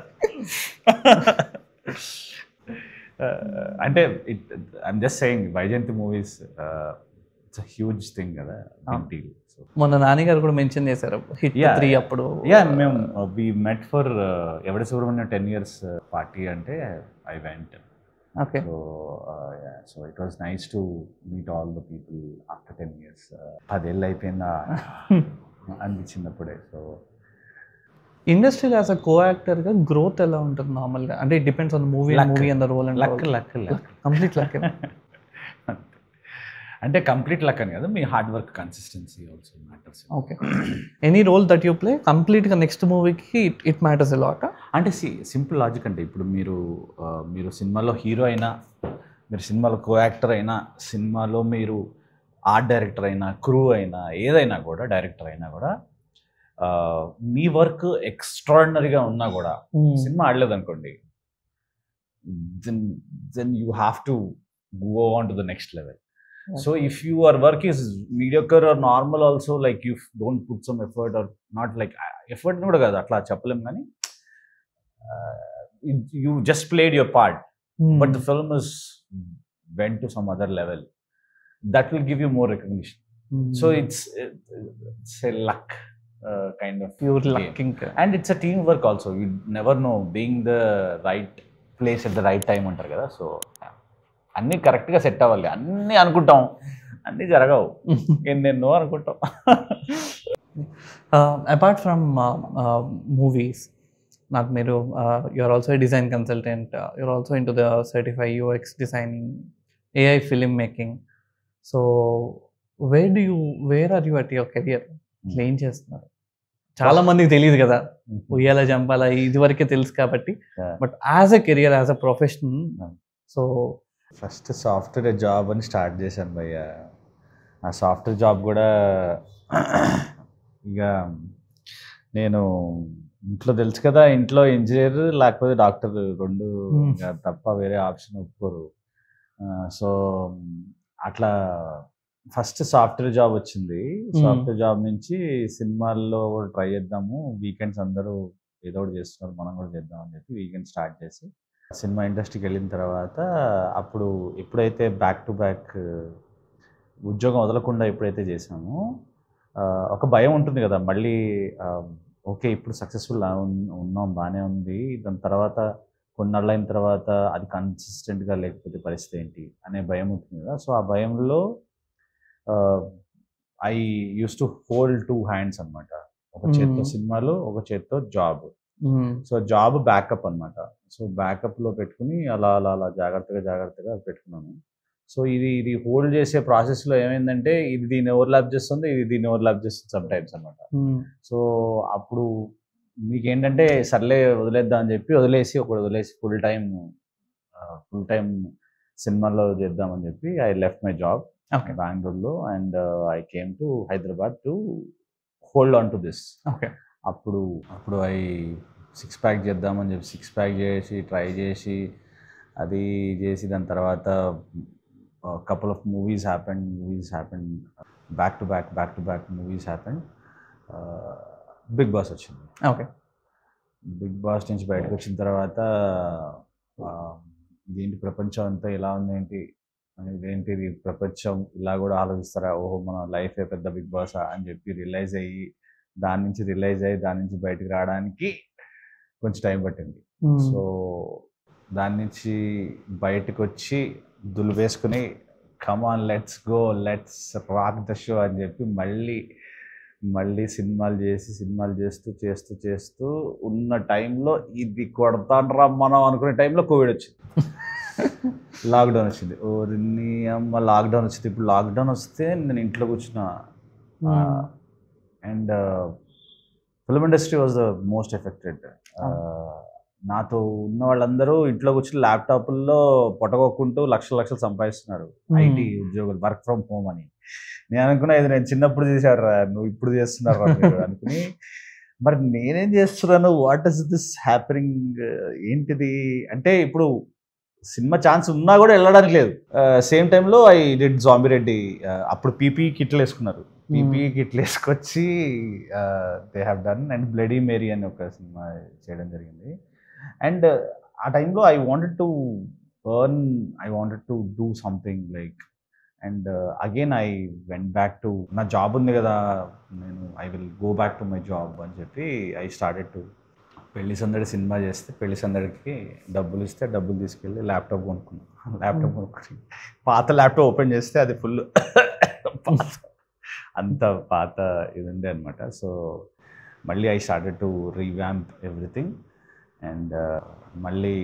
అంటే I'm just saying Vyjayanthi movies it's a huge thing కదా, బిగ్ డీల్. మొన్న నాన్నగారు కూడా మెన్షన్ చేశారు హిట్ 3 అప్పుడు. మేము వి మెట్ for Yevade Subrahmanyam 10 years party అంటే I went. Okay. So it was nice to meet all the people after 10 years. 10 ఏళ్ళు అయిపోయిందా అనిపించినప్పుడే. సో ఇండస్ట్రీలో యాజ్ అ కో యాక్టర్గా గ్రోత్ ఎలా ఉంటుంది నార్మల్గా? అంటే it depends on movie and the role and luck complete luck. అంటే కంప్లీట్ లక్ అని కదా, మీ hard work, consistency also matters. Okay. Any role that you play కంప్లీట్గా నెక్స్ట్ మూవీకి ఇట్ మ్యాటర్స్ ఎ లాట్? అంటే సింపుల్ లాజిక్ అంటే ఇప్పుడు మీరు సినిమాలో హీరో అయినా మీరు సినిమాలో కో యాక్టర్ అయినా, సినిమాలో మీరు ఆర్ట్ డైరెక్టర్ అయినా, క్రూ అయినా, ఏదైనా కూడా, డైరెక్టర్ అయినా కూడా, మీ వర్క్ ఎక్స్ట్రాడినరీగా ఉన్నా కూడా సినిమా ఆడలేదు అనుకోండి, then you have to go on to the next level. So if your work is mediocre or normal also, like you don't put some effort or not, like effort కూడా కాదు అట్లా చెప్పలేం, కానీ you just played your part, but the film is went to some other level, that will give you more recognition. So it's a luck kind of pure game. luck ఇంకా. And it's a teamwork also. You never know, being the right place at the right time అంటారు కదా. So అన్నీ కరెక్ట్గా set అవ్వాలి. అన్నీ అనుకుంటాం, అన్నీ జరగవు, ఎన్నెన్నో అనుకుంటాం. అపార్ట్ ఫ్రమ్ మూవీస్, నాకు మీరు you're also design consultant, you're also into the certify UX designing, AI film making. So where are you at your career? ఏం చేస్తున్నారు? చాలా మందికి తెలియదు కదా, ఉయ్యాల జంపాల ఇది వరకే తెలుసు కాబట్టి, but as a career, as a profession. So first software job అని స్టార్ట్ చేశాను భయ్య. ఆ సాఫ్ట్వేర్ జాబ్ కూడా ఇక నేను ఇంట్లో తెలుసు కదా, ఇంట్లో ఇంజనీర్ లేకపోతే డాక్టర్, రెండు తప్ప వేరే ఆప్షన్ ఒప్పుకోరు. సో అట్లా ఫస్ట్ సాఫ్ట్వేర్ జాబ్ వచ్చింది. సాఫ్ట్వేర్ జాబ్ నుంచి సినిమాల్లో కూడా ట్రై చేద్దాము, వీకెండ్స్ అందరూ ఏదో ఒకటి చేస్తున్నారు, మనం కూడా చేద్దాం అని చెప్పి వీకెండ్ స్టార్ట్ చేసి సినిమా ఇండస్ట్రీకి వెళ్ళిన తర్వాత, అప్పుడు ఎప్పుడైతే బ్యాక్ టు బ్యాక్ ఉద్యోగం వదలకుండా ఎప్పుడైతే చేసామో, ఒక భయం ఉంటుంది కదా, మళ్ళీ ఓకే ఇప్పుడు సక్సెస్ఫుల్ ఉన్నాం, బాగానే ఉంది, దాని తర్వాత కొన్నాళ్ళు అయిన తర్వాత అది కన్సిస్టెంట్గా లేకపోతే పరిస్థితి ఏంటి అనే భయం ఉంటుంది కదా. సో ఆ భయంలో I used to hold 2 hands అనమాట. ఒక చేత్తో సినిమాలు, ఒక చేత్తో జాబ్. సో జాబ్ బ్యాకప్ అనమాట. సో బ్యాకప్లో పెట్టుకుని అలా అలా అలా జాగ్రత్తగా పెట్టుకున్నాను. సో ఇది హోల్డ్ చేసే ప్రాసెస్లో ఏమైందంటే, ఇది దీన్ని ఓవర్లాప్ చేస్తుంది, ఇది దీన్ని ఓవర్లాప్ చేస్తుంది సమ్ టైమ్స్ అనమాట. సో అప్పుడు మీకేంటంటే సర్లే వదిలేద్దాం అని చెప్పి వదిలేసి ఫుల్ టైం సినిమాలో చేద్దామని చెప్పి ఐ లెఫ్ట్ మై జాబ్ బెంగళూరులో, and I came to Hyderabad to hold on to this. అప్పుడు ఐ 6 ప్యాక్ చేద్దామని చెప్పి 6 ప్యాక్ చేసి ట్రై చేసి అది చేసి, దాని తర్వాత couple of movies happened, back to back movies happened. Bigg Boss వచ్చింది. ఓకే, బిగ్ బాస్ నుంచి బయటకు వచ్చిన తర్వాత ఇదేంటి ప్రపంచం అంతా ఇలా ఉందేంటి, ఇదేంటిది ప్రపంచం ఇలా కూడా ఆలోచిస్తారా, ఓహో మన లైఫే పెద్ద బిగ్ బాసా అని చెప్పి రియలైజ్ అయ్యి దాని నుంచి బయటకు రావడానికి కొంచెం టైం పట్టింది. సో దాని నుంచి బయటకు వచ్చి దులిపేసుకుని come on let's go, let's rock the show అని చెప్పి మళ్ళీ సినిమాలు చేస్తూ ఉన్న టైంలో ఇది కొడతానరా మనం అనుకునే టైంలో కోవిడ్ వచ్చింది, లాక్డౌన్ వచ్చింది. ఓరిని అమ్మ లాక్డౌన్ వచ్చింది. ఇప్పుడు లాక్డౌన్ వస్తే నేను ఇంట్లో కూర్చున్నా, and film industry was the most affected. నాతో ఉన్న వాళ్ళందరూ ఇంట్లో కూర్చుని ల్యాప్టాప్ల్లో పొట్టగొక్కుంటూ లక్షలు సంపాదిస్తున్నారు, ఐటీ ఉద్యోగులు, వర్క్ ఫ్రమ్ హోమ్ అని. నేను అనుకున్నా ఇది నేను చిన్నప్పుడు చేశారా, నువ్వు ఇప్పుడు చేస్తున్నారా మీరు అనుకుని, మరి నేనేం చేస్తున్నాను, వాట్ ఈస్ దిస్ హ్యాపెనింగ్, ఏంటిది అంటే ఇప్పుడు సినిమా ఛాన్స్ ఉన్నా కూడా వెళ్ళడానికి లేదు. సేమ్ టైంలో ఐ డిడ్ జాంబీ రెడ్డి. అప్పుడు పీపీఈ కిట్లు వేసుకున్నారు, పీపీఈ కిట్లు వేసుకొచ్చి they have done, and bloody Mary అని ఒక సినిమా చేయడం జరిగింది. అండ్ ఆ టైంలో I wanted to do something like, and again I went back to నా జాబ్ ఉంది కదా, I will go back to my job అని చెప్పి ఐ స్టార్టెడ్ టు పెళ్లి సందడి సినిమా చేస్తే, పెళ్లి సందడికి డబ్బులు ఇస్తే డబ్బులు తీసుకెళ్ళి ల్యాప్టాప్ కొనుక్కుని పాత ల్యాప్టాప్ ఓపెన్ చేస్తే అది ఫుల్ అంత పాత ఇది ఉండే అనమాట. సో మళ్ళీ I started to revamp everything, and మళ్ళీ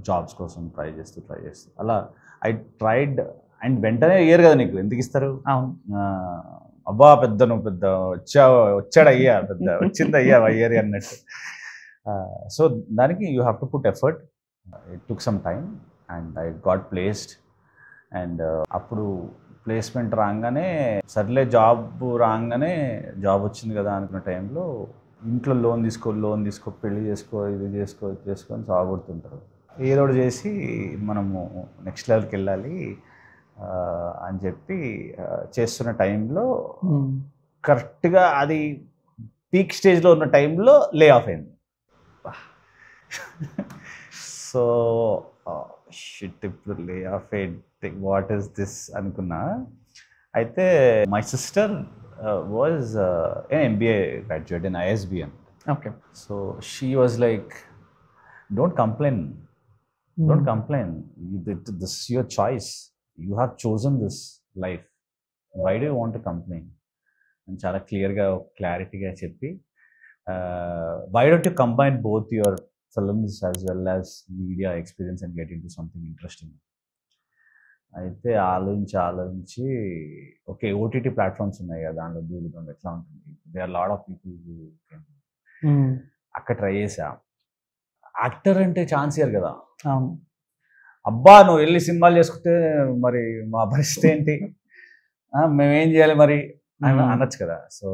జాబ్స్ కోసం ట్రై చేస్తూ అలా ఐ ట్రైడ్. అండ్ వెంటనే ఇయర్ కదా నీకు ఎందుకు ఇస్తారు, అబ్బా నువ్వు పెద్ద వచ్చాడయ్యా, వచ్చిందయ్యా ఇయర్ అన్నట్టు. సో దానికి you have to put effort. It took some time, and I got placed. And అప్పుడు ప్లేస్మెంట్ రాగానే సర్లే జాబ్ రాగానే జాబ్ వచ్చింది కదా అనుకున్న టైంలో ఇంట్లో లోన్ తీసుకో పెళ్లి చేసుకో ఇది చేసుకో ఇది చేసుకో అని సాగుతుంటారు. ఏదో ఒకటి చేసి మనము నెక్స్ట్ లెవెల్కి వెళ్ళాలి అని చెప్పి చేస్తున్న టైంలో కరెక్ట్గా అది పీక్ స్టేజ్లో ఉన్న టైంలో లే ఆఫ్ అయింది. సో షిట్, ఇప్పుడు లే ఆఫ్ అయింది, వాట్ ఈస్ దిస్ అనుకున్నా. అయితే my sister was an MBA graduate in ISBN. Okay. So she was like, don't complain. Don't complain. This is your choice. You have chosen this life. Why do you want to complain? And చాలా క్లియర్గా క్లారిటీగా చెప్పి, why don't you combine both your films as well as media experience and get into something interesting? అయితే ఆలోచించి okay OTT platforms ఉన్నాయి కదా, దాంట్లో దూరుదాం ఎట్లా ఉంటుంది, they are lot of people అక్కడ ట్రై చేసా. యాక్టర్ అంటే ఛాన్స్ ఇయ్యరు కదా. అబ్బా నువ్వు వెళ్ళి సినిమాలు చేసుకుంటే మరి మా పరిస్థితి ఏంటి, మేమేం చేయాలి మరి అని అనొచ్చు కదా. సో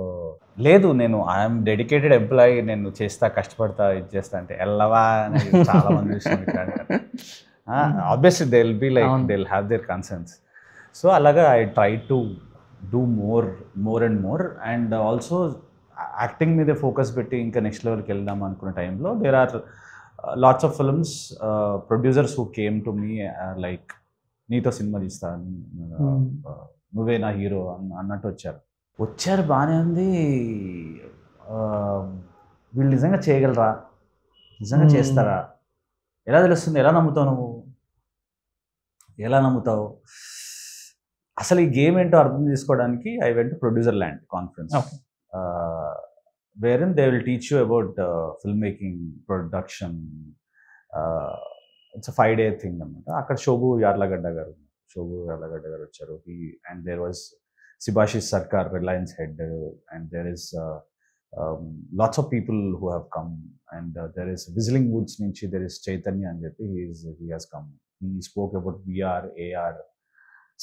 లేదు, నేను ఐఎమ్ డెడికేటెడ్ ఎంప్లాయీ, నేను చేస్తా, కష్టపడతా, ఇది చేస్తా అంటే వెళ్ళవా అని చాలా మంది చూసాను ఇట్లా అంటారు. Obviously they'll be like they'll have their concerns. So alaga I try to do more and more, and also acting మీద ఫోకస్ పెట్టి ఇంకా నెక్స్ట్ లెవెల్కి వెళ్దాం అనుకున్న టైంలో there are lots of films, producers who came to me like నీతో cinema తీస్తా, నువ్వే నా హీరో అన్నట్టు వచ్చారు. బాగానే ఉంది, వీళ్ళు నిజంగా చేయగలరా, నిజంగా చేస్తారా, ఎలా తెలుస్తుంది, ఎలా నమ్ముతావు అసలు ఈ గేమ్ ఏంటో అర్థం చేసుకోవడానికి I went to producer land conference, where in they will teach you about film making, production. It's 5-day thing అనమాట. అక్కడ శోభు యార్లగడ్డ గారు వచ్చారు. అండ్ దేర్ వాజ్ శిభాషిష్ Sarkar, Reliance head, and there is lots of people who have come, and there is Whistling Woods nunchi there is Chaitanya and he has come. He spoke about VR, AR.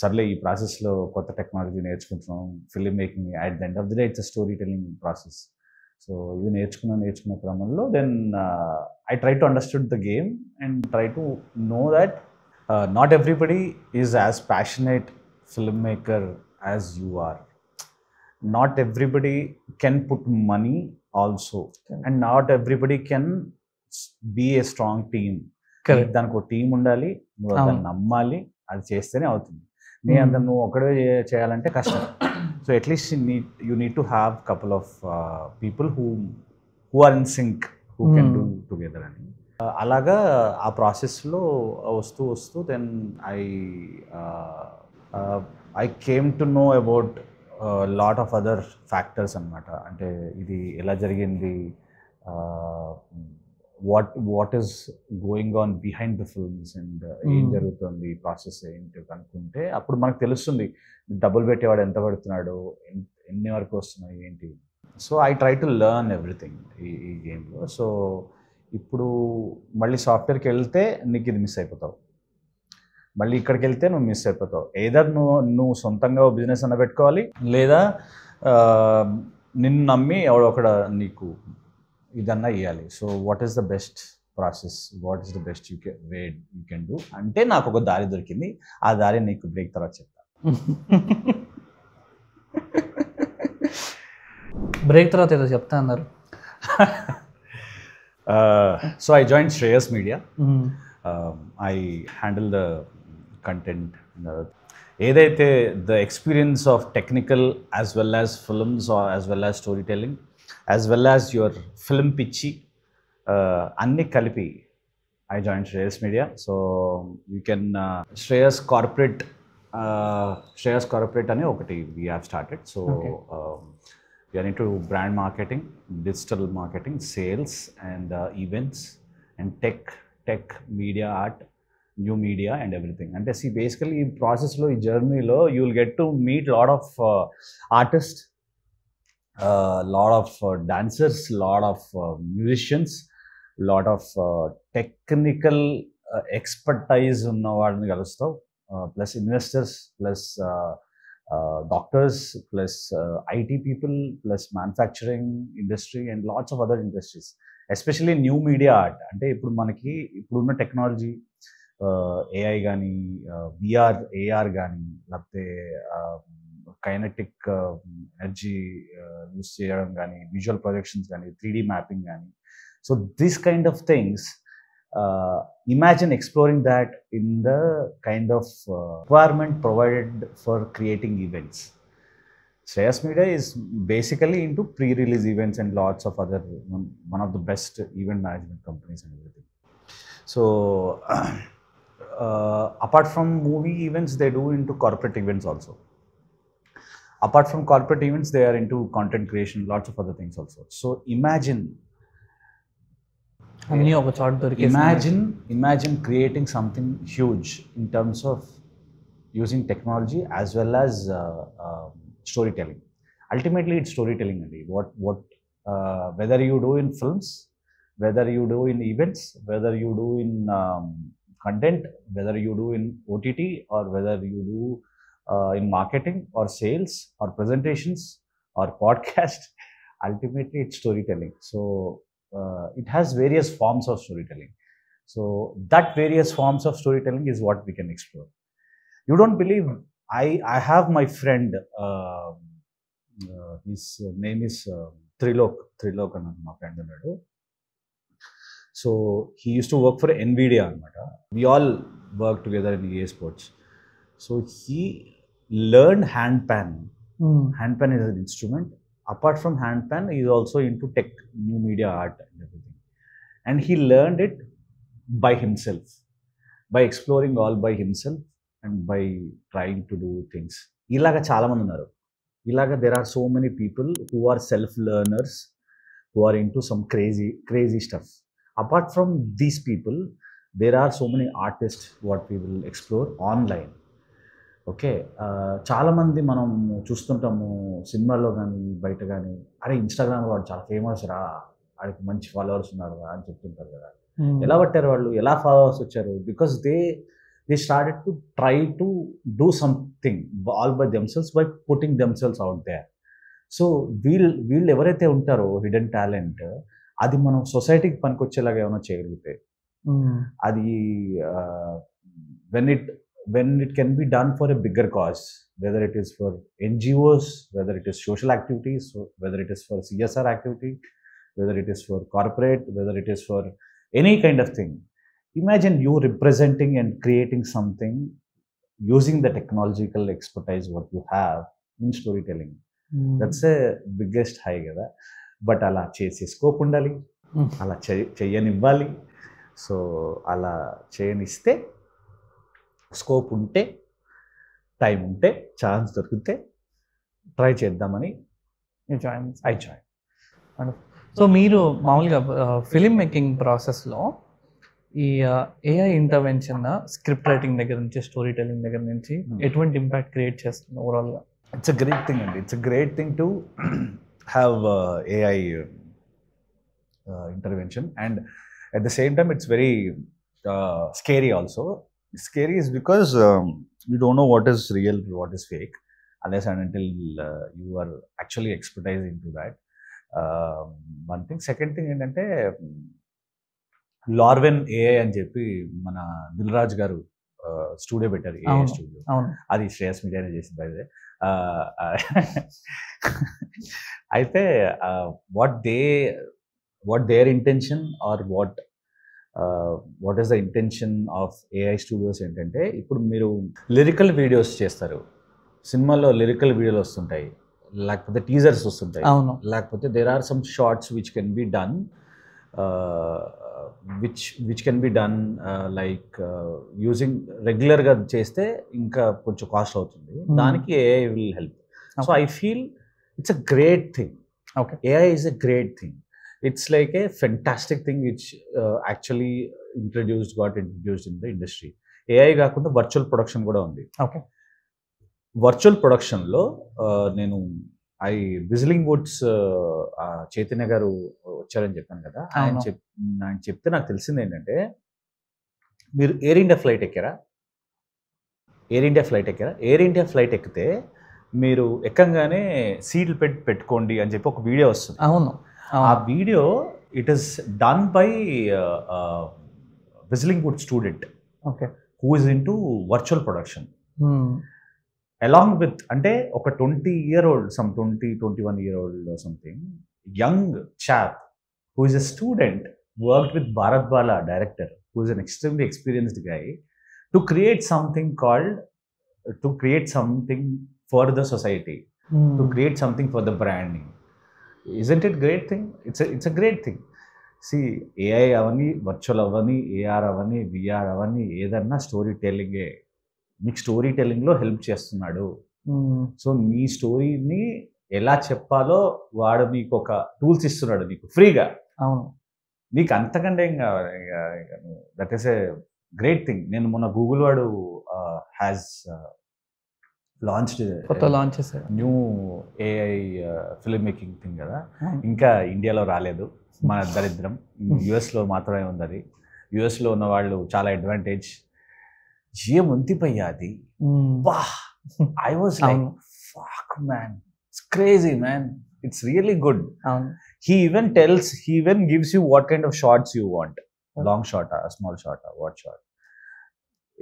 Sarle ee process lo kotta technology నేర్చుకుంటున్నాం, film making at the end of the day it's a storytelling process. So ఇది నేర్చుకున్న క్రమంలో then I try to understood the game and try to know that not everybody is as passionate filmmaker as you are. Not everybody can put money also, and not everybody can be a strong team. దానికి ఒక team ఉండాలి, నువ్వు దాన్ని నమ్మాలి, అది చేస్తేనే అవుతుంది. నీ అంత నువ్వు ఒకటే చేయాలంటే కష్టం. So at least you need to have couple of people who are in sync, who can do together అని. అలాగా ఆ ప్రాసెస్లో వస్తూ then I came to know about lot of other factors అనమాట. అంటే ఇది ఎలా జరిగింది, what is going on behind the films, and ఏం జరుగుతుంది, ప్రాసెస్ ఏంటి కనుక్కుంటే అప్పుడు మనకు తెలుస్తుంది డబ్బులు పెట్టేవాడు ఎంత పడుతున్నాడు, ఎన్ని వరకు వస్తున్నాయి ఏంటి. So I try to learn everything ఈ గేమ్లో. సో ఇప్పుడు మళ్ళీ సాఫ్ట్వేర్కి వెళ్తే నీకు ఇది మిస్ అయిపోతావు, మళ్ళీ ఇక్కడికి వెళ్తే నువ్వు మిస్ అయిపోతావు. ఏదర్ నువ్వు సొంతంగా బిజినెస్ అన్న పెట్టుకోవాలి, లేదా నిన్ను నమ్మి ఎవడొకడ నీకు ఇదన్నా ఇవ్వాలి. So what is the best process, what is the best you can do అంటే నాకు ఒక దారి దొరికింది. ఆ దారి నీకు బ్రేక్ తర్వాత చెప్తా. బ్రేక్ తర్వాత ఏదో చెప్తా అన్నారు. So I join Shreyas media. I handle the content, ఏదైతే the experience of technical as well as films or as well as storytelling as well as your film pitchy అన్ని కలిపి I joined Shreyas Media. So you can Shreyas Corporate అని ఒకటి we have started. So we are into brand marketing, digital marketing, sales and events and tech, media, art, new media and everything. And see basically in process lo, in journey lo, you will get to meet lot of artists, lot of dancers, lot of musicians, lot of technical expertise ఉన్న వాళ్ళని కలుస్తావు, plus investors, plus doctors, plus IT people, plus manufacturing industry and lots of other industries, especially new media art. అంటే ఇప్పుడు మనకి ఇప్పుడున్న technology, AI కానీ, AR కానీ, లేకపోతే కైనెటిక్ ఎనర్జీ యూస్ చేయడం కానీ, విజువల్ ప్రొజెక్షన్స్ కానీ, 3D మ్యాపింగ్ కానీ. So this kind of things, imagine exploring that in the kind of requirement provided for creating events. Shreyas Media is basically into pre-release events and lots of other, one of the best event management companies and everything. So apart from movie events, they do into corporate events also. Apart from corporate events, they are into content creation, lots of other things also. So imagine creating something huge in terms of using technology as well as storytelling. Ultimately, it's storytelling. What whether you do in films, whether you do in events, whether you do in content, whether you do in OTT, or whether you do in marketing or sales or presentations or podcast, ultimately it's storytelling. So it has various forms of storytelling. So that various forms of storytelling is what we can explore. You don't believe, I have my friend, his name is Trilok and my friend annadu. So he used to work for Nvidia anamata. We all work together in EA Sports. So he learned handpan. Handpan is an instrument. Apart from handpan, he is also into tech, new media art and everything. And he learned it by himself, by exploring all by himself and by trying to do things. Ilaga chaala mandi unnaru. Ilaga there are so many people who are self-learners, who are into some crazy stuff. Apart from these people, there are so many artists what we will explore online. Okay, చాలామంది మనం చూస్తుంటాము సినిమాల్లో కానీ బయట కానీ, అరే ఇన్స్టాగ్రామ్లో వాడు చాలా ఫేమస్ రా, వాడికి మంచి ఫాలోవర్స్ ఉన్నారు రా అని చెప్తుంటారు కదా. ఎలా పట్టారు వాళ్ళు, ఎలా ఫాలోవర్స్ వచ్చారు? Because they started to try to do something all by themselves, by putting themselves out there. So వీళ్ళు ఎవరైతే ఉంటారో హిడెన్ టాలెంట్, అది మనం సొసైటీకి పనికొచ్చేలాగా ఏమైనా చేయగలిగితే, అది when it can be done for a bigger cause, whether it is for NGOs, whether it is social activities, whether it is for CSR activity, whether it is for corporate, whether it is for any kind of thing. Imagine you representing and creating something using the technological expertise what you have in storytelling. That's a biggest high kada. But ala chese scope undali, ala cheyanivali. So ala cheyaniste, scope ఉంటే, time ఉంటే, chance దొరికితే try చేద్దామని I join. So మీరు మామూలుగా film making ప్రాసెస్లో ఈ AI intervention script writing దగ్గర నుంచి, స్టోరీ టెల్లింగ్ దగ్గర నుంచి ఎటువంటి ఇంపాక్ట్ క్రియేట్ చేస్తుంది ఓవరాల్గా? ఇట్స్ అ గ్రేట్ థింగ్ అండి. It's a great thing to have AI intervention, and at the same time it's very scary also. Scary is because you don't know what is real, what is fake, unless and until you are actually expertise into that. One thing. Second thing ఏంటంటే, లార్వెన్ AI అని చెప్పి మన దిల్ రాజు గారు studio పెట్టారు, AI studio. అది శ్రేయస్ మీడియానే చేసింది బయదే. అయితే what their intention or what is the intention of AI studios ఏంటంటే, ఇప్పుడు మీరు లిరికల్ వీడియోస్ చేస్తారు, సినిమాలో లిరికల్ వీడియోలు వస్తుంటాయి, లేకపోతే టీజర్స్ వస్తుంటాయి, లేకపోతే there are some shorts which can be done which can be done like using రెగ్యులర్గా చేస్తే ఇంకా కొంచెం కాస్ట్ అవుతుంది, దానికి AI will help. So I feel it's a great thing. AI is a great thing. It's like a fantastic thing which actually got introduced in the industry. AI కాకుండా virtual production కూడా ఉంది. Virtual ప్రొడక్షన్లో నేను whistling Woods Chaitanya గారు వచ్చారని చెప్పాను కదా, ఆయన చెప్తే నాకు తెలిసింది ఏంటంటే, మీరు ఎయిర్ ఇండియా ఫ్లైట్ ఎక్కారా? ఎయిర్ ఇండియా ఫ్లైట్ ఎక్కితే మీరు ఎక్కంగానే సీట్లు పెట్టుకోండి అని చెప్పి ఒక వీడియో వస్తుంది. అవును. ఆ video it is done by Whistling Wood student okay. Who is into virtual production along with, అంటే ఒక 20-year-old, some 21-year-old or something, young chap who is a student, worked with Bharat Bala, director, who is an extremely experienced guy, to create something for the society, to create something for the branding. Isn't it great thing? It's a great thing. See, AI avani, virtual avani, AR avani, VR avani, ఏదన్నా story టెల్లింగే. మీకు story టెల్లింగ్లో help చేస్తున్నాడు. So మీ స్టోరీని ఎలా చెప్పాలో వాడు మీకు ఒక tools ఇస్తున్నాడు మీకు ఫ్రీగా. అవును. నీకు అంతకంటే ఏం కావాలి? That is a great thing. నేను మొన్న గూగుల్ వాడు హ్యాస్ లాంచ్ చేశారు new AI film making thing కదా. ఇంకా ఇండియాలో రాలేదు, మన దరిద్రం. యుఎస్లో మాత్రమే ఉంది అది. యుఎస్లో ఉన్న వాళ్ళు చాలా అడ్వాంటేజ్. ఏముంది భయ్యా అది. I was like, fuck man, it's crazy man, it's really good. He even gives you what kind of shots you want, long shot, a small shot, what shot.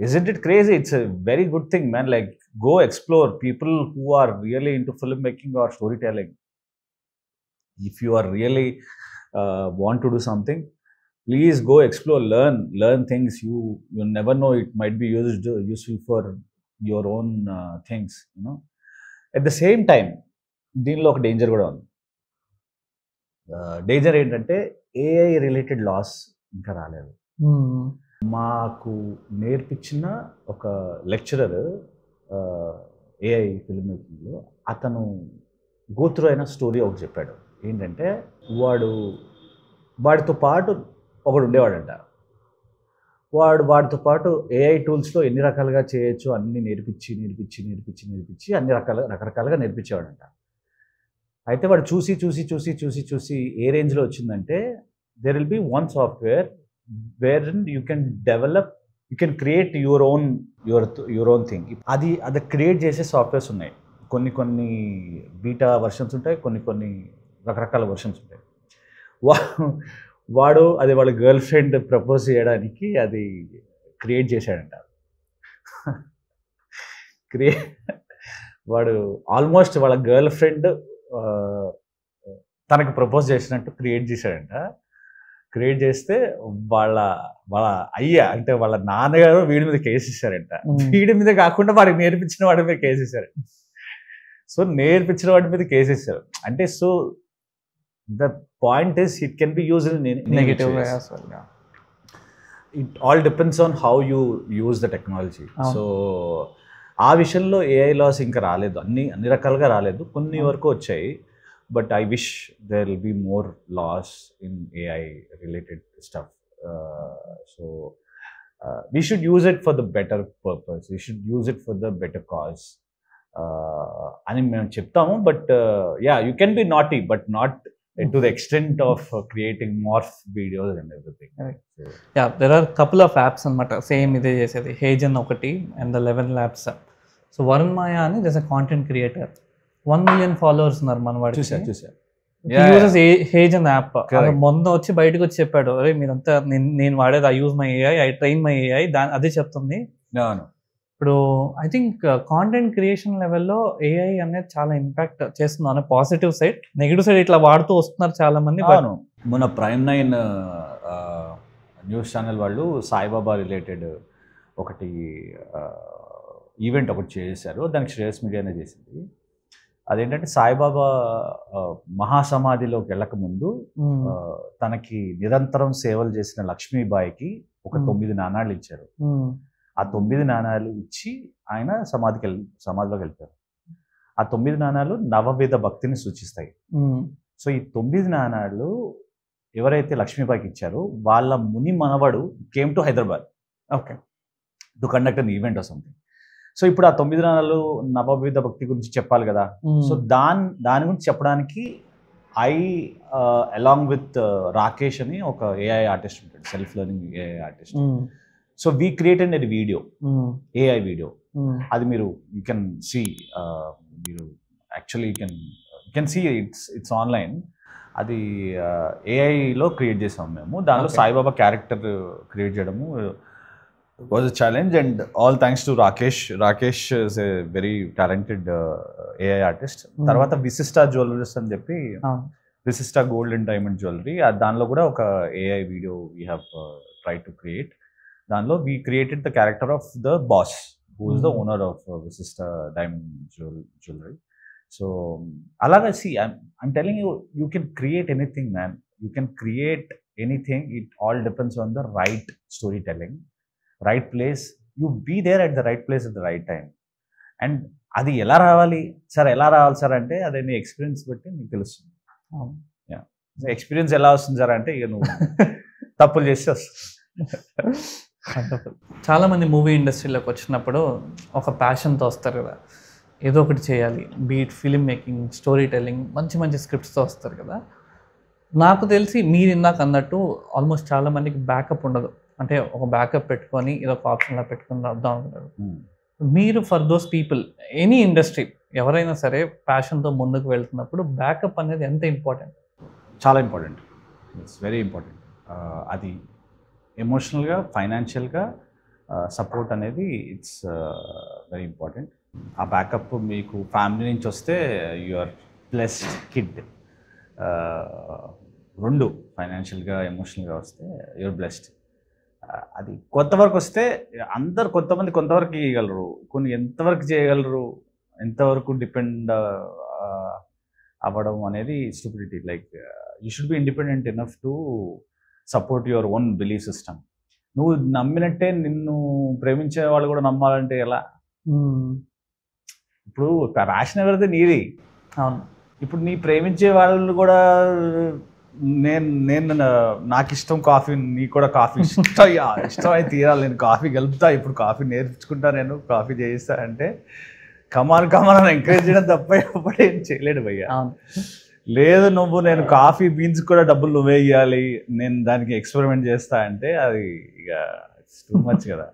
Isn't it crazy? It's a very good thing, man. Like, go explore. People who are really into filmmaking or storytelling, if you are really want to do something, please go explore, learn things. You never know, it might be useful for your own things, you know. At the same time, దీనిలో ఒక danger కూడా ఉంది. Danger ఏంటంటే AI related loss ఇంకా రాలేదు. మాకు నేర్పించిన ఒక లెక్చరర్ ఏఐ ఫిల్మ్ మేకింగ్లో, అతను గోత్రు అయిన స్టోరీ ఒకటి చెప్పాడు. ఏంటంటే వాడితో పాటు ఒకడు ఉండేవాడంట. వాడితో పాటు ఏఐ టూల్స్లో ఎన్ని రకాలుగా చేయొచ్చు అన్ని నేర్పించి అన్ని రకరకాలుగా నేర్పించేవాడంట. అయితే వాడు చూసి ఏ రేంజ్లో వచ్చిందంటే, there will be one software where you can create your own thing. అది క్రియేట్ చేసే సాఫ్ట్వేర్స్ ఉన్నాయి. కొన్ని బీటా వర్షన్స్ ఉంటాయి, కొన్ని రకరకాల వర్షన్స్ ఉంటాయి. వాడు అది వాళ్ళ గర్ల్ ఫ్రెండ్ ప్రపోజ్ చేయడానికి అది క్రియేట్ చేశాడంట. వాడు ఆల్మోస్ట్ వాళ్ళ గర్ల్ ఫ్రెండ్ తనకు ప్రపోజ్ చేసినట్టు క్రియేట్ చేశాడంట. క్రియేట్ చేస్తే వాళ్ళ అయ్యా, అంటే వాళ్ళ నాన్నగారు వీడి మీద కేసు ఇచ్చారంట. వీడి మీద కాకుండా వాడికి నేర్పించిన వాడి మీద కేసు ఇచ్చారంట. సో నేర్పించిన వాడి మీద కేసు ఇచ్చారు అంటే, so the point is it can be used in negative way as well. Yeah, it all depends on how you use the technology. So ఆ విషయంలో ఏఐ లాస్ ఇంకా రాలేదు, అన్ని రకాలుగా రాలేదు, కొన్ని వరకు వచ్చాయి. But I wish there will be more laws in AI related stuff. So we should use it for the better purpose, we should use it for the better cause అని మేము చెప్తాము. But yeah, you can be naughty but not to the extent of creating morph videos and everything. Right. So, yeah, there are couple of apps anamata same ide chesedi. Hagen okati and the 11 Labs. So Varun Maya ani there's a content creator, 1 million followers unnaru manavadi. Chusa he uses Hagen app. adu monna vachi bayitiki vachi cheppadu, are meeranta nenu vaadedi I use my AI, I train my AI, adi cheptundi. No. ఇప్పుడు I think content creation లెవెల్లో AI అనేది చాలా impact చేస్తుంది అనే positive side. Negative side ఇట్లా వాడుతూ వస్తున్నారు చాలా మంది. మన ప్రైమ్ 9 న్యూస్ ఛానల్ వాళ్ళు సాయిబాబా రిలేటెడ్ ఒకటి ఈవెంట్ ఒకటి చేశారు. దానికి శ్రేయస్ మీడియానే చేసింది. అదేంటంటే సాయిబాబా మహాసమాధిలోకి వెళ్ళకముందు తనకి నిరంతరం సేవలు చేసిన లక్ష్మీబాయికి ఒక 9 నాణాలు ఇచ్చారు. ఆ 9 నాణాలు ఇచ్చి ఆయన సమాధిలోకి వెళ్ళిపోయారు. ఆ 9 నాణాలు నవవిధ భక్తిని సూచిస్తాయి. సో ఈ 9 నాణాలు ఎవరైతే లక్ష్మీబాయికి ఇచ్చారో వాళ్ళ ముని మనవడు came to Hyderabad to conduct an event or something. So ఇప్పుడు ఆ 9 నాణాలు నవవిధ భక్తి గురించి చెప్పాలి కదా. సో దాని గురించి చెప్పడానికి అలాంగ్ విత్ రాకేష్ అని ఒక ఏఐ ఆర్టిస్ట్ ఉంటాడు, self learning AI artist. So we created a video, AI video. అది మీరు యూ కెన్ సీ, మీరు actually you can see it's online. అది ఏఐలో క్రియేట్ చేసాం మేము. దానిలో సాయిబాబా క్యారెక్టర్ క్రియేట్ చేయడము was a challenge. And all thanks to Rakesh is a very talented AI artist. తర్వాత విశిష్ట జ్యువెలరీస్ అని చెప్పి, విశిష్ట గోల్డ్ అండ్ డైమండ్ జ్యువెలరీ, దానిలో కూడా ఒక AI video we have try to create. దానిలో we created the character of the boss who is the owner of Vishishta diamond jewellery. So అలాగా see I'm telling you, you can create anything man, you can create anything. It all depends on the right story telling, right place. You be there at the right place at the right time. And అది ఎలా రావాలి sir అంటే అది నీ experience బట్టి నీకు తెలుస్తుంది. Experience ఎలా వస్తుంది సార్ అంటే ఇక నువ్వు తప్పులు చేస్తే వస్తుంది. చాలా మంది మూవీ ఇండస్ట్రీలోకి వచ్చినప్పుడు ఒక ప్యాషన్తో వస్తారు కదా, ఏదో ఒకటి చేయాలి, beat film making, story telling, మంచి మంచి స్క్రిప్ట్స్తో వస్తారు కదా. నాకు తెలిసి మీరు ఇందాక అన్నట్టు ఆల్మోస్ట్ చాలా మందికి బ్యాకప్ ఉండదు, అంటే ఒక బ్యాకప్ పెట్టుకొని ఇది ఒక ఆప్షన్లా పెట్టుకొని వద్దాం అనుకుంటారు. మీరు for those people, any industry ఎవరైనా సరే ప్యాషన్తో ముందుకు వెళ్తున్నప్పుడు బ్యాకప్ అనేది ఎంత ఇంపార్టెంట్? చాలా ఇంపార్టెంట్, ఇట్స్ వెరీ ఇంపార్టెంట్. అది ఎమోషనల్గా, ఫైనాన్షియల్గా సపోర్ట్ అనేది ఇట్స్ వెరీ ఇంపార్టెంట్. ఆ బ్యాకప్ మీకు ఫ్యామిలీ నుంచి వస్తే యు ఆర్ బ్లెస్డ్ కిడ్. రెండు ఫైనాన్షియల్గా, ఎమోషనల్గా వస్తే యూఆర్ బ్లెస్డ్. అది కొంతవరకు వస్తే అందరు కొంతవరకు చేయగలరు, కొన్ని ఎంతవరకు చేయగలరు, ఎంతవరకు డిపెండ్ అవ్వడం అనేది stupidity. Like you should be independent enough to support your own belief system. నువ్వు నమ్మినట్టే నిన్ను ప్రేమించే వాళ్ళు కూడా నమ్మాలంటే ఎలా? ఇప్పుడు ప్యాషన్ ఎవరిది? నీది. అవును. ఇప్పుడు నీ ప్రేమించే వాళ్ళు కూడా నేను నాకు ఇష్టం కాఫీ, నీకు కూడా కాఫీ ఇష్టం అయితే తీరాలి, నేను కాఫీ కలుపుతా, ఇప్పుడు కాఫీ నేర్చుకుంటా, నేను కాఫీ చేయిస్తా అంటే కమాన్ అని ఎంకరేజ్ చేయడం తప్ప ఎప్పుడు ఏం చేయలేడు భయ్య. లేదు నువ్వు నేను కాఫీ బీన్స్ కూడా డబ్బులు నువ్వే ఇవ్వాలి, నేను దానికి ఎక్స్పెరిమెంట్ చేస్తా అంటే అది ఇక టూ మచ్ కదా.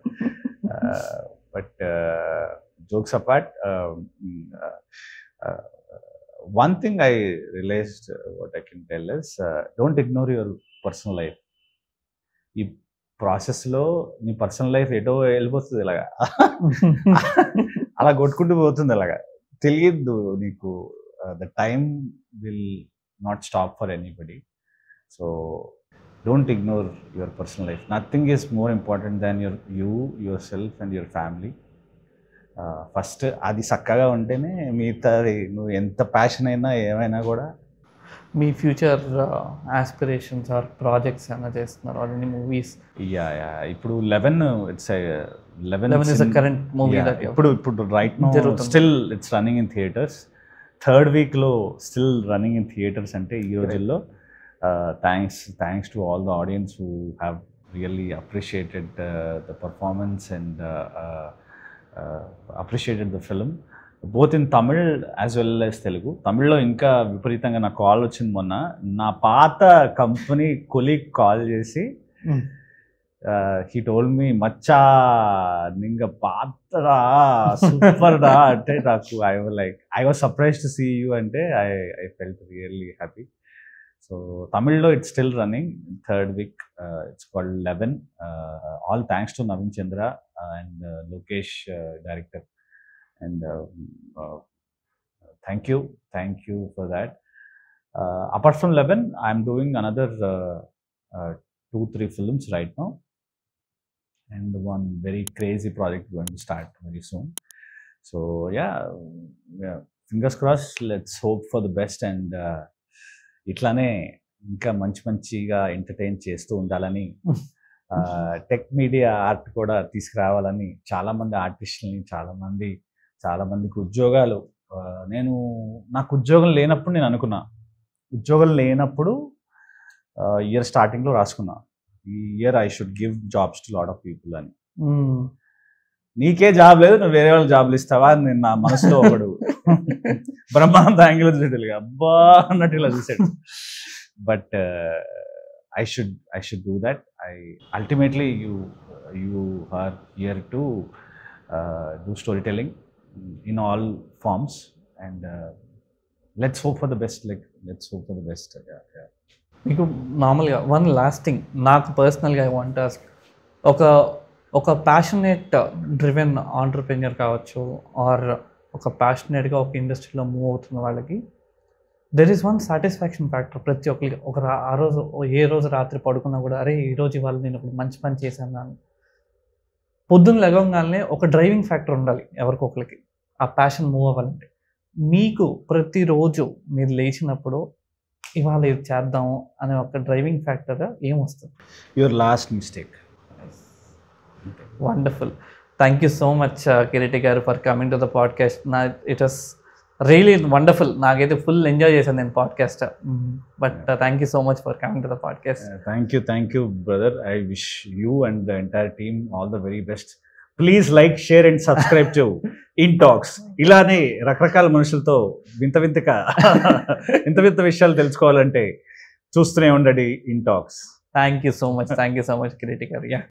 But jokes apart, one thing I realized, what I can tell is, don't ignore your personal life. ఈ ప్రాసెస్లో నీ పర్సనల్ లైఫ్ ఎటో వెళ్ళిపోతుంది ఇలాగా, అలా కొట్టుకుంటూ పోతుంది అలాగా, తెలియద్దు నీకు. The time will not stop for anybody. So don't ignore your personal life. Nothing is more important than your self and your family. First అది చక్కగా ఉంటేనే మిగతాది నువ్వు ఎంత ప్యాషన్ అయినా ఏమైనా కూడా. మీ ఫ్యూచర్ ఆస్పిరేషన్స్ ఆర్ ప్రాజెక్ట్స్ ఏమైనా చేస్తున్నారు ఆల్రెడీ? మూవీస్ ఇప్పుడు 11 is a current movie that ఇప్పుడు right now still it's running in theatres. Third వీక్లో స్టిల్ రన్నింగ్ ఇన్ థియేటర్స్ అంటే ఈ రోజుల్లో thanks to all the audience who have really appreciated the performance and appreciated the film both in Tamil as well as Telugu. Tamillo ఇంకా విపరీతంగా నాకు call వచ్చింది మొన్న. నా పాత కంపెనీ కొలీగ్ కాల్ చేసి he told me Maccha నింగ పాతరా super రా అంటే నాకు I was surprised to see you అంటే I felt really happy. So Tamillo it's still running third week. It's called 11. All thanks to Navin Chandra and Lokesh, director, and thank you for that. Apart from 11, I'm doing another 2-3 films right now, and one very crazy project going to start very soon. So yeah, fingers crossed. Let's hope for the best, and ఇట్లానే ఇంకా మంచిగా entertain చేస్తూ ఉండాలని, tech media art కూడా తీసుకురావాలని, చాలామంది ఆర్టిస్టులని, చాలామందికి ఉద్యోగాలు. నాకు ఉద్యోగం లేనప్పుడు నేను అనుకున్నా, ఉద్యోగం లేనప్పుడు ఇయర్ స్టార్టింగ్లో రాసుకున్నా, ఈ year I should give jobs to lot of people అని. నీకే జాబ్ లేదు, నువ్వు వేరే వాళ్ళు జాబ్లు ఇస్తావా అని నా మనసులో ఒకడు బ్రహ్మానంద యాంగిల్ చూసేటట్టుగా అబ్బా అన్నట్టు ఇలా చూసాడు. But I should do that. Ultimately you you are here to do storytelling in all forms, and let's hope for the best. Let's hope for the best. Yeah. మీకు నార్మల్గా వన్ లాస్ట్ థింగ్ నాకు పర్సనల్గా I want ask, ఒక passionate driven entrepreneur కావచ్చు, are ఒక ప్యాషనేట్గా ఒక ఇండస్ట్రీలో move అవుతున్న వాళ్ళకి there is one satisfaction factor ప్రతి ఒక్కరికి. ఆ రోజు ఏ రోజు రాత్రి పడుకున్నా కూడా అరే ఈరోజు ఇవాళ నేను ఒక మంచి పని చేశాను అని పొద్దున్న లెగవగానే ఒక డ్రైవింగ్ ఫ్యాక్టర్ ఉండాలి ఎవరికొకరికి, ఆ ప్యాషన్ మూవ్ అవ్వాలంటే. మీకు ప్రతిరోజు మీరు లేచినప్పుడు ఇవాళ ఇది చేద్దాము అనే ఒక డ్రైవింగ్ ఫ్యాక్టర్ ఏమొస్తుంది? Your last mistake. Wonderful. Thank you so much Kireeti garu for coming to the podcast. It was really wonderful. నాకైతే ఫుల్ ఎంజాయ్ చేశాను నేను podcast. But thank you so much for coming to the podcast. Thank you, brother. I wish you and the entire team all the very best. Please like, share and subscribe to In Talks. ఇలానే రకరకాల మనుషులతో వింత వింత విషయాలు తెలుసుకోవాలంటే చూస్తూనే ఉండండి In Talks. Thank you so much Kireeti garu. Yeah.